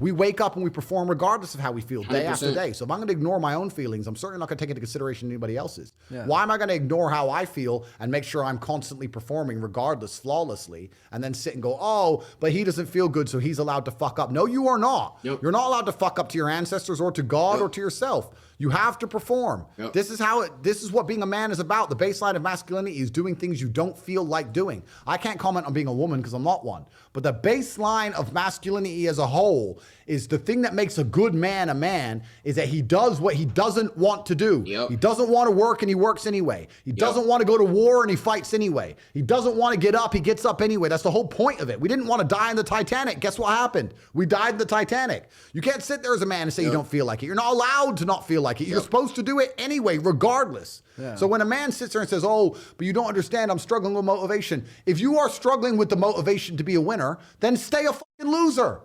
We wake up and we perform regardless of how we feel day 100%. after day. So if I'm going to ignore my own feelings, I'm certainly not going to take into consideration anybody else's. Yeah. Why am I going to ignore how I feel and make sure I'm constantly performing regardless, flawlessly, and then sit and go, oh, but he doesn't feel good, so he's allowed to fuck up. No, you are not. Yep. You're not allowed to fuck up to your ancestors or to God or to yourself. You have to perform. Yep. This is what being a man is about. The baseline of masculinity is doing things you don't feel like doing. I can't comment on being a woman because I'm not one. But the baseline of masculinity as a whole is the thing that makes a good man a man is that he does what he doesn't want to do. Yep. He doesn't want to work and he works anyway. He doesn't want to go to war and he fights anyway. He doesn't want to get up, he gets up anyway. That's the whole point of it. We didn't want to die in the Titanic. Guess what happened? We died in the Titanic. You can't sit there as a man and say you don't feel like it. You're not allowed to not feel like it. You're supposed to do it anyway, regardless. Yeah. So when a man sits there and says, oh, but you don't understand, I'm struggling with motivation. If you are struggling with the motivation to be a winner, then stay a fucking loser.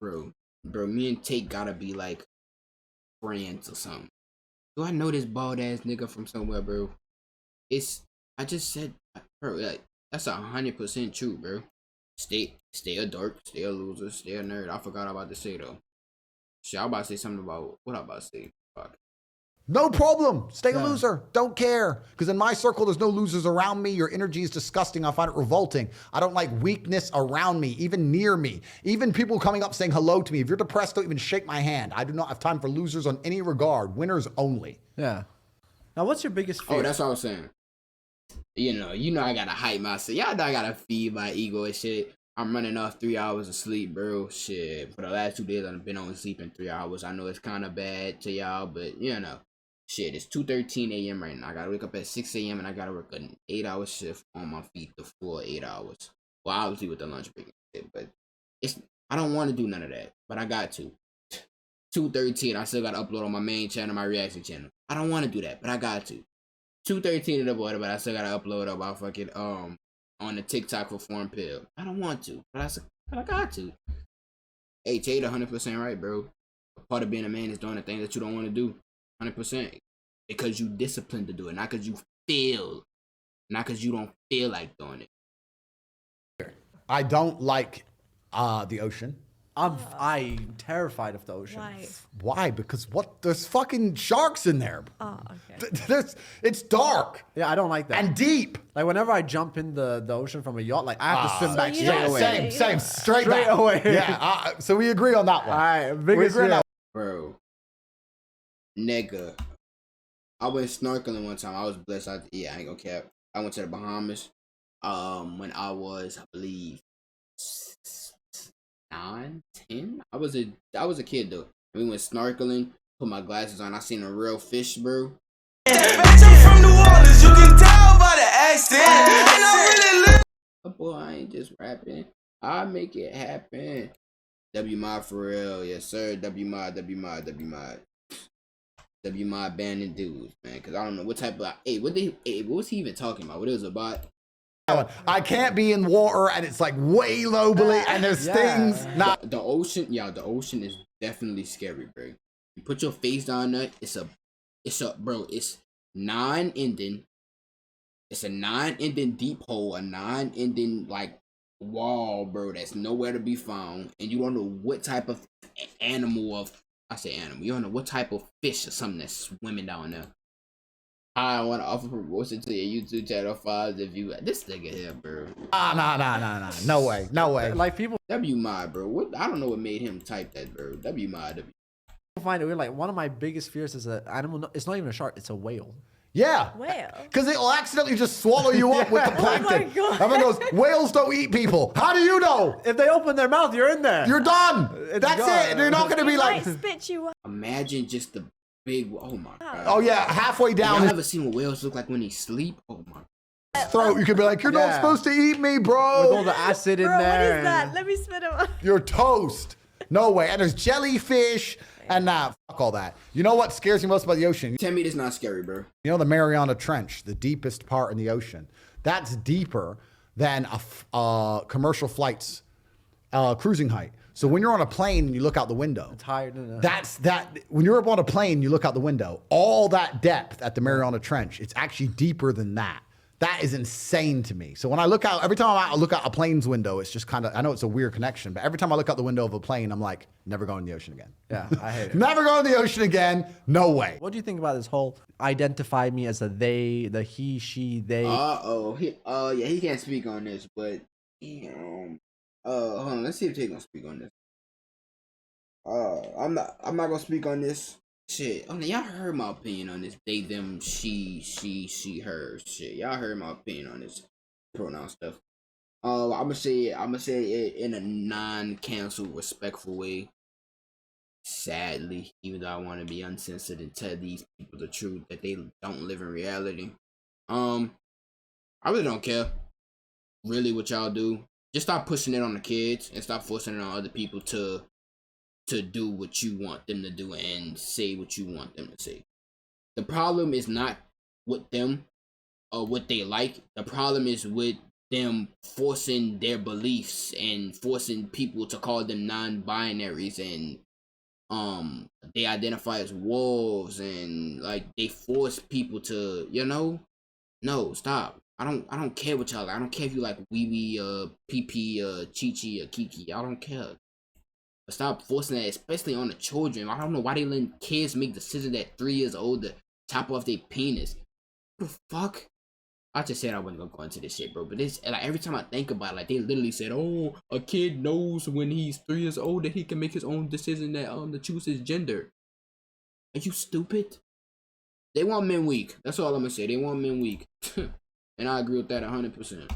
Bro, me and Tate gotta be like friends or something. Do I know this bald ass nigga from somewhere, bro? I just said, bro, like, that's 100% true, bro. Stay a dork, stay a loser, stay a nerd. I forgot about to say though. Shit, I was about to say something about what I about to say. Fuck. No problem. Stay a loser. Don't care. Because in my circle, there's no losers around me. Your energy is disgusting. I find it revolting. I don't like weakness around me, even near me. Even people coming up saying hello to me. If you're depressed, don't even shake my hand. I do not have time for losers on any regard. Winners only. Yeah. Now, what's your biggest fear? Oh, that's what I was saying. You know I gotta hype myself. Y'all know I gotta feed my ego and shit. I'm running off 3 hours of sleep, bro. Shit. For the last 2 days, I've been on sleeping 3 hours. I know it's kind of bad to y'all, but you know. Shit, it's 2:13 a.m. right now. I gotta wake up at 6 a.m. and I gotta work an 8-hour shift on my feet the full 8 hours. Well, obviously with the lunch break and shit, but I don't want to do none of that, but I got to. 2:13, I still gotta upload on my main channel, my reaction channel. I don't want to do that, but I got to. 2:13 in the border, but I still gotta upload about fucking on the TikTok for Foreign Pill. I don't want to, but I got to. Hey, Tate, 100% right, bro. Part of being a man is doing the things that you don't want to do. 100%. Because you disciplined to do it, not because you feel, not because you don't feel like doing it. I don't like the ocean. I'm terrified of the ocean. Why? Why? Because there's fucking sharks in there. Oh, okay. It's dark Yeah, I don't like that. and deep. Like whenever I jump in the ocean from a yacht, like I have to swim back you straight don't away. say- Same, straight Straight back. away. Yeah, so we agree on that one. All right, We biggest agree on fear. that. Bro. Nigga. I went snorkeling one time. I was blessed. I ain't gonna cap. I went to the Bahamas. When I was, I believe, 9, 10. I was a kid though. We went snorkeling. Put my glasses on. I seen a real fish, bro. From New Orleans, you can tell by the accent. And I really live. Boy, I ain't just rapping. I make it happen. W mod for real, yes sir. W mod banning dudes, man. Cause I don't know what type of what was he even talking about? What it was about? I can't be in water and it's like way low below and there's things. Nah. The ocean, the ocean is definitely scary, bro. You put your face down there, it's non-ending. It's a non-ending deep hole, a non-ending like wall, bro. That's nowhere to be found, and you don't know what type of animal. You don't know what type of fish or something that's swimming down there. I want to offer promotion to your YouTube channel files if you this nigga here, bro. Nah. No way. Like people W mod, bro. What? I don't know what made him type that, bro. W mod. find it weird. Like one of my biggest fears is an animal. It's not even a shark. It's a whale. Yeah. Whale. Because it will accidentally just swallow you up with the plankton. Oh my God. Everyone goes, whales don't eat people. How do you know? If they open their mouth, you're in there. You're done. That's gone. it. They're not going to be He like, might spit you out. Imagine just the big. Oh my god. oh yeah, halfway down Y'all his ever seen what whales look like when they sleep? Oh my. throat. You could be like, you're not Yeah. supposed to eat me, With all bro. the acid in Bro, what there. is that? Let me spit him out. You're toast. No way. And there's jellyfish and fuck all that. You know what scares me most about the ocean? Tell me this not scary, bro. You know the Mariana Trench, the deepest part in the ocean. That's deeper than a commercial flight's cruising height. So when you're on a plane and you look out the window, It's higher than that's that. When you're up on a plane, you look out the window. All that depth at the Mariana Trench, it's actually deeper than that. That is insane to me. So when I look out, every time I look out a plane's window, it's just kind of, I know it's a weird connection, but every time I look out the window of a plane, I'm like, never going in the ocean again. Yeah, I hate it. Never going in the ocean again. No way. What do you think about this whole identify me as a they, the he, she, they? Yeah, he can't speak on this, but hold on, let's see if Tate gonna speak on this. I'm not gonna speak on this. Shit, I mean, y'all heard my opinion on this. They, them, she, her. Shit, y'all heard my opinion on this pronoun stuff. I'm gonna say it in a non-cancel, respectful way. Sadly, even though I want to be uncensored and tell these people the truth that they don't live in reality. I really don't care. Really, what y'all do? Just stop pushing it on the kids and stop forcing it on other people to do what you want them to do and say what you want them to say. The problem is not with them or what they like. The problem is with them forcing their beliefs and forcing people to call them non-binaries and they identify as wolves and like they force people to, no, stop. I don't care what y'all like. I don't care if you like Wee, PP, Chi, or Kiki. I don't care. But stop forcing that, especially on the children. I don't know why they letting kids make decisions at 3 years old to chop off their penis. What the fuck? I just said I wasn't gonna go into this shit, bro. But this, like, every time I think about it, like, they literally said, oh, a kid knows when he's 3 years old that he can make his own decision that to choose his gender. Are you stupid? They want men weak. That's all I'm gonna say. They want men weak. And I agree with that 100%.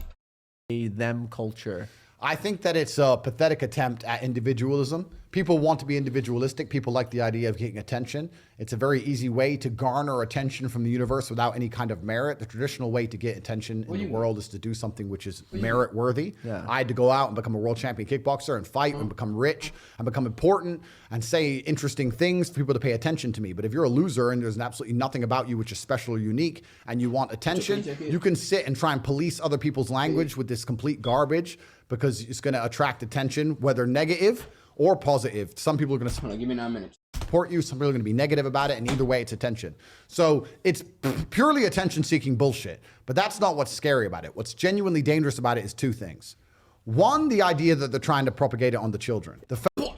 Them culture. I think that it's a pathetic attempt at individualism. People want to be individualistic. People like the idea of getting attention. It's a very easy way to garner attention from the universe without any kind of merit. The traditional way to get attention in the world is to do something which is merit worthy. Yeah. I had to go out and become a world champion kickboxer and fight and become rich and become important and say interesting things for people to pay attention to me. But if you're a loser and there's absolutely nothing about you which is special or unique and you want attention, you can sit and try and police other people's language with this complete garbage because it's going to attract attention, whether negative or positive. Some people are going to Hold on, give me 9 minutes. support you. Some people are going to be negative about it. And either way, it's attention. So it's purely attention-seeking bullshit. But that's not what's scary about it. What's genuinely dangerous about it is two things. One, the idea that they're trying to propagate it on the children.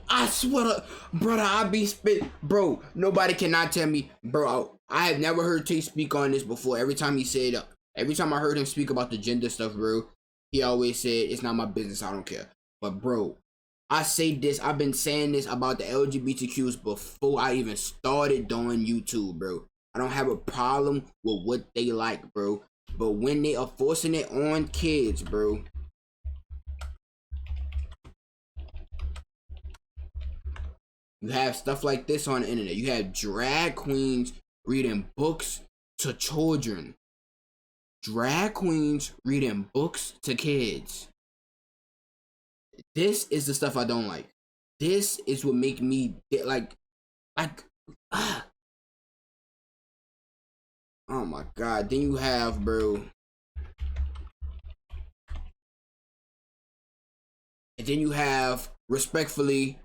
I swear to, brother, I be spit. Bro, nobody cannot tell me. Bro, I have never heard Tate speak on this before. Every time I heard him speak about the gender stuff, bro, he always said, it's not my business, I don't care. But bro, I say this, I've been saying this about the LGBTQs before I even started doing YouTube, bro. I don't have a problem with what they like, bro. But when they are forcing it on kids, bro. You have stuff like this on the internet. You have drag queens reading books to children. Drag queens reading books to kids. This is the stuff I don't like. This is what make me like oh my god. Then you have, bro. And then you have, respectfully,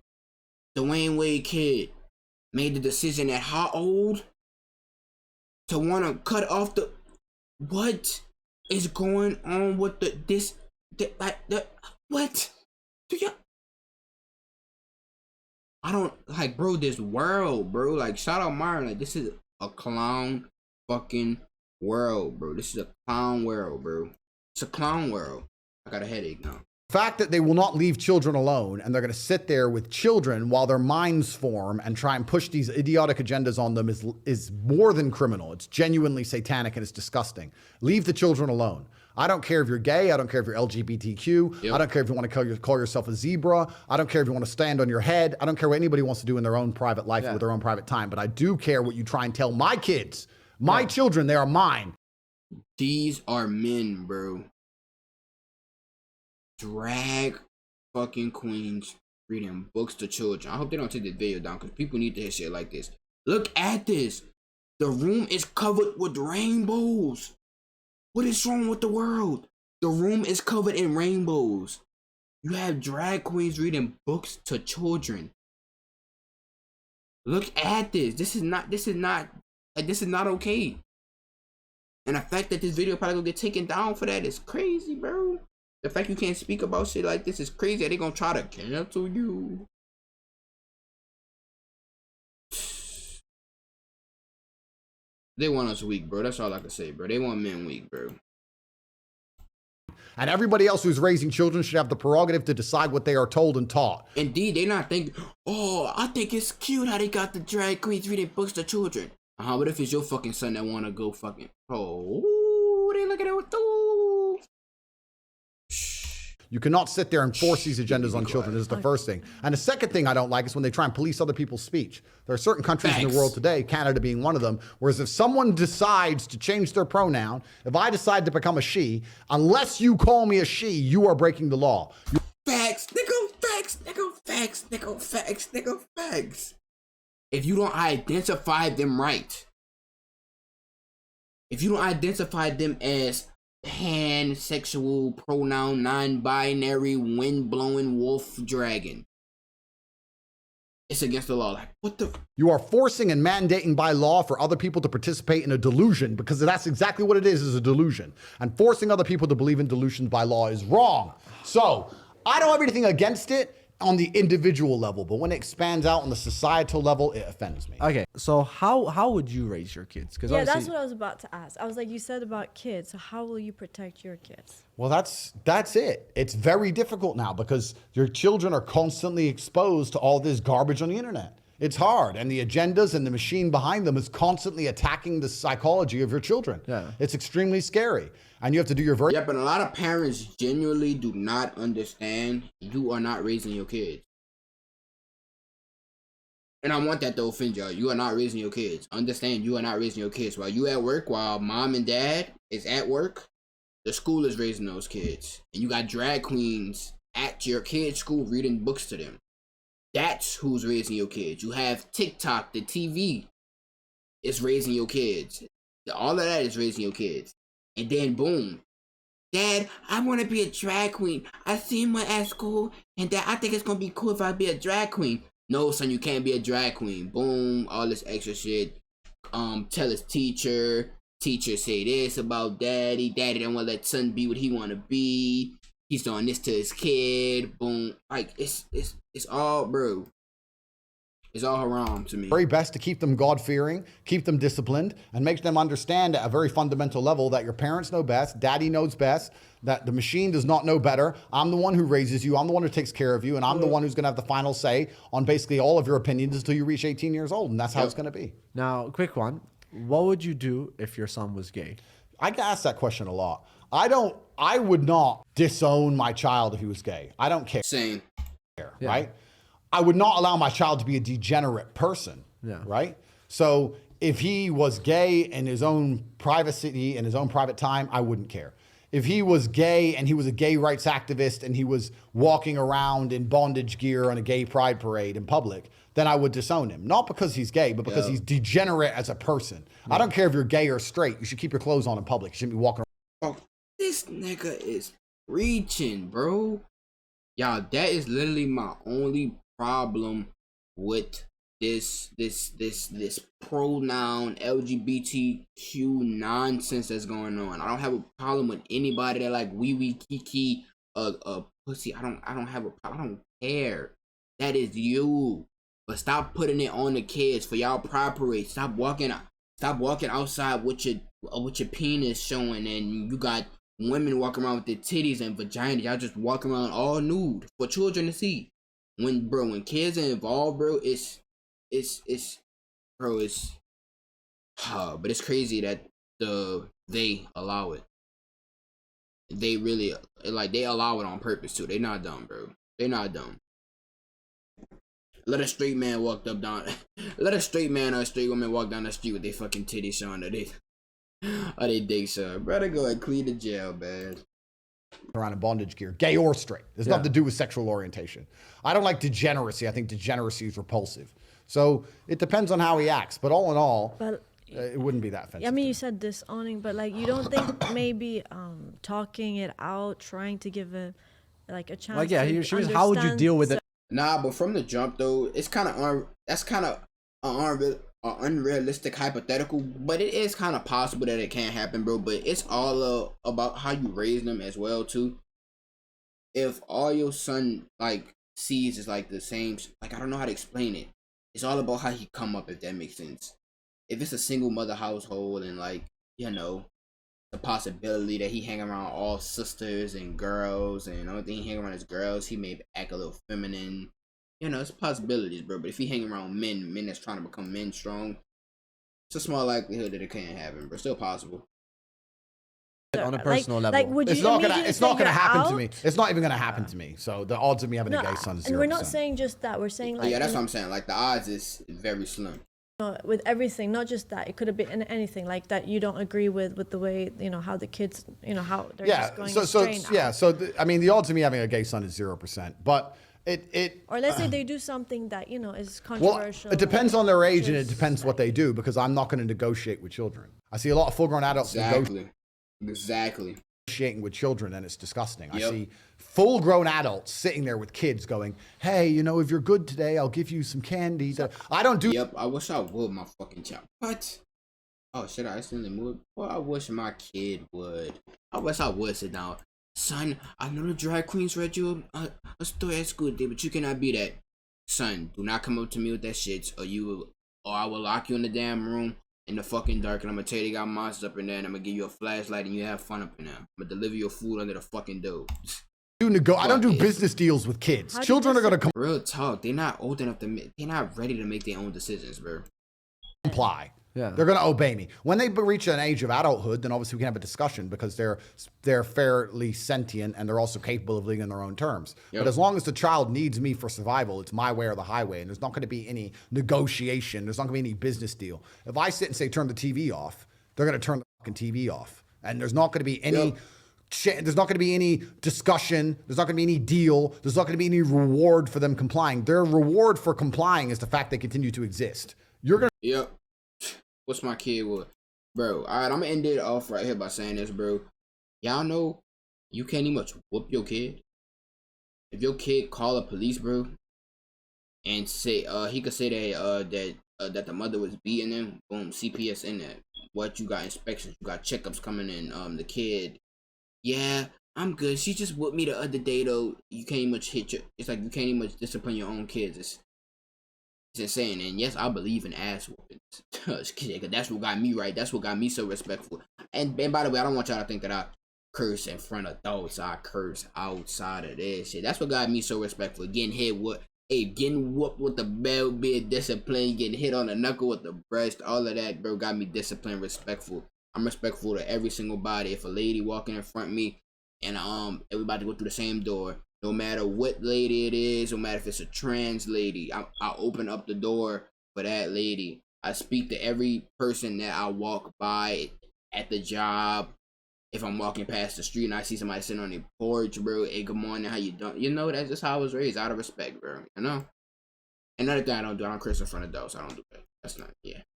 Dwayne Wade kid made the decision at how old to want to cut off the. What is going on with what? Do you? I don't like, bro. This world, bro. Like, shout out Myron. Like, this is a clown fucking world, bro. This is a clown world, bro. It's a clown world. I got a headache now. Fact that they will not leave children alone and they're going to sit there with children while their minds form and try and push these idiotic agendas on them is more than criminal. It's genuinely satanic and it's disgusting. Leave the children alone. I don't care if you're gay. I don't care if you're LGBTQ. Yep. I don't care if you want to call yourself a zebra. I don't care if you want to stand on your head. I don't care what anybody wants to do in their own private life with their own private time. But I do care what you try and tell my kids. My children, they are mine. These are men, bro. Drag fucking queens reading books to children. I hope they don't take this video down because people need to hear shit like this. Look at this. The room is covered with rainbows. What is wrong with the world? The room is covered in rainbows. You have drag queens reading books to children. Look at this. This is not okay. And the fact that this video probably gonna get taken down for that is crazy, bro. The fact you can't speak about shit like this is crazy. They gonna try to cancel you. They want us weak, bro. That's all I can say, bro. They want men weak, bro. And everybody else who's raising children should have the prerogative to decide what they are told and taught. Indeed, they not thinking, oh, I think it's cute how they got the drag queens reading books to children. What if it's your fucking son that wanna go fucking, oh, they look at it with those. You cannot sit there and force these agendas on children. This is the first thing. And the second thing I don't like is when they try and police other people's speech. There are certain countries in the world today, Canada being one of them, whereas if someone decides to change their pronoun, if I decide to become a she, unless you call me a she, you are breaking the law. Facts, nigga, facts, nigga, facts, nigga, facts, nigga, facts. If you don't identify them right, if you don't identify them as pansexual, pronoun, non-binary, wind-blowing wolf dragon, it's against the law. Like, what the? You are forcing and mandating by law for other people to participate in a delusion, because that's exactly what it is a delusion. And forcing other people to believe in delusions by law is wrong. So I don't have anything against it on the individual level, but when it expands out on the societal level, it offends me. Okay, so how would you raise your kids? Because yeah, that's what I was about to ask. I was like, you said about kids, so how will you protect your kids? Well, that's it. It's very difficult now because your children are constantly exposed to all this garbage on the internet. It's hard, and the agendas and the machine behind them is constantly attacking the psychology of your children. Yeah. It's extremely scary, and you have to do your very... Yeah, but a lot of parents genuinely do not understand you are not raising your kids. And I want that to offend y'all. You are not raising your kids. Understand, you are not raising your kids. While you at work, while mom and dad is at work, the school is raising those kids. And you got drag queens at your kids' school reading books to them. That's who's raising your kids. You have TikTok, the TV is raising your kids. All of that is raising your kids. And then boom, Dad, I want to be a drag queen. I seen one at school, and Dad, I think it's going to be cool if I be a drag queen. No, son, you can't be a drag queen. Boom, all this extra shit. Tell his teacher. Teacher say this about daddy. Daddy don't want to let son be what he want to be. He's doing this to his kid. Boom. Like, it's all, bro. It's all haram to me. Very best to keep them God-fearing, keep them disciplined, and make them understand at a very fundamental level that your parents know best, daddy knows best, that the machine does not know better. I'm the one who raises you. I'm the one who takes care of you, and I'm the one who's going to have the final say on basically all of your opinions until you reach 18 years old, and that's how it's going to be. Now, quick one. What would you do if your son was gay? I get asked that question a lot. I would not disown my child if he was gay. I don't care. Same. Right? I would not allow my child to be a degenerate person. Yeah. Right? So if he was gay in his own privacy, in his own private time, I wouldn't care. If he was gay and he was a gay rights activist and he was walking around in bondage gear on a gay pride parade in public, then I would disown him. Not because he's gay, but because he's degenerate as a person. I don't care if you're gay or straight. You should keep your clothes on in public. You shouldn't be walking around. Oh, this nigga is reaching, bro. Y'all, that is literally my only problem with this pronoun LGBTQ nonsense that's going on. I don't have a problem with anybody that like wee kiki pussy. I don't care. That is you. But stop putting it on the kids for y'all pride parade. Stop walking outside with your penis showing, and you got women walking around with their titties and vaginas. Y'all just walking around all nude for children to see. When kids are involved, bro, but it's crazy that they allow it. They really, like, they allow it on purpose too. They not dumb, bro. They not dumb. Let a straight man or a straight woman walk down the street with their fucking titties showing or they dick showing. Brother, go and clean the jail, man. around in bondage gear, gay or straight. There's nothing to do with sexual orientation. I don't like degeneracy. I think degeneracy is repulsive. So it depends on how he acts. But all in all, it wouldn't be that offensive. I mean, you said disowning, but like, you don't think maybe talking it out, trying to give a chance. Like, yeah, to how would you deal with it? Nah, but from the jump though, it's kind of that's kind of an unrealistic hypothetical, but it is kind of possible that it can happen, bro. But it's all about how you raise them as well too. If all your son like sees is like the same, like I don't know how to explain it. It's all about how he come up, if that makes sense. If it's a single mother household and like, you know, the possibility that he hang around all sisters and girls, and the only thing he hang around is girls, he may act a little feminine. You know, it's possibilities, bro. But if he hang around men that's trying to become men strong, it's a small likelihood that it can't happen, but still possible. On a personal level, like, would you It's not gonna happen to me. out? It's not even gonna happen to me. So the odds of me having a gay son is 0%. And we're not saying just that. We're saying like, Yeah, that's what I'm saying. Like the odds is very slim. with everything, not just that. It could have been anything like that you don't agree with the way, you know, how the kids, you know, how they're just going astray now. I mean, the odds of me having a gay son is 0%. But or let's say they do something that, you know, is well, controversial. it depends on their age and it depends what they do, because I'm not going to negotiate with children. I see a lot of full-grown adults Exactly. negotiating with children, and it's disgusting. I see full-grown adults sitting there with kids going, hey, you know, if you're good today, I'll give you some candy. I don't do. Yep, I wish I would, my fucking child. What? Oh, shit, I accidentally moved. Well, I wish my kid would. I wish I would sit down. Son, I know the drag queens read you a story at school today, but you cannot be that. Son, do not come up to me with that shit, or I will lock you in the damn room in the fucking dark, and I'm gonna tell you they got monsters up in there, and I'm gonna give you a flashlight, and you have fun up in there. I'm gonna deliver your food under the fucking door. I don't do business deals with kids. Children are gonna Real talk, they're not old enough they're not ready to make their own decisions, bro. comply. Yeah. They're going to obey me. When they reach an age of adulthood, then obviously we can have a discussion, because they're fairly sentient and they're also capable of living on their own terms. But as long as the child needs me for survival, it's my way or the highway, and there's not going to be any negotiation. There's not going to be any business deal. If I sit and say, turn the TV off, they're going to turn the fucking TV off. And there's not going to be any... There's not going to be any discussion. There's not going to be any deal. There's not going to be any reward for them complying. Their reward for complying is the fact they continue to exist. You're going to... Yep. What's my kid with? Bro, alright, I'm gonna end it off right here by saying this, bro. Y'all know you can't even whoop your kid. If your kid call the police, bro, and say he could say that the mother was beating him, boom, CPS in there. What, you got inspections, you got checkups coming in, the kid, yeah, I'm good. She just whooped me the other day though. You can't even it's like you can't even discipline your own kids. It's insane. And yes, I believe in ass whoopings. Cause that's what got me right. That's what got me so respectful. And by the way, I don't want y'all to think that I curse in front of adults. I curse outside of this shit. That's what got me so respectful. Getting whooped with the belt, being disciplined, getting hit on the knuckle with the breast, all of that, bro, got me disciplined, respectful. I'm respectful to every single body. If a lady walking in front of me and everybody go through the same door, no matter what lady it is, no matter if it's a trans lady, I open up the door for that lady. I speak to every person that I walk by at the job. If I'm walking past the street and I see somebody sitting on their porch, bro, hey, good morning, how you doing? You know, that's just how I was raised, out of respect, bro. You know? Another thing I don't curse in front of adults. I don't do that. That's not,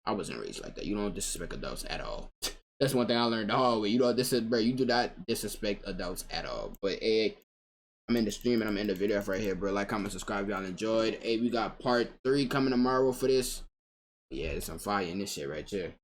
I wasn't raised like that. You don't disrespect adults at all. That's one thing I learned the hard way. You do not disrespect adults at all. But, hey, I'm in the stream and I'm in the video right here, bro. Like, comment, subscribe if y'all enjoyed. Hey, we got part 3 coming tomorrow for this. Yeah, there's some fire in this shit right here.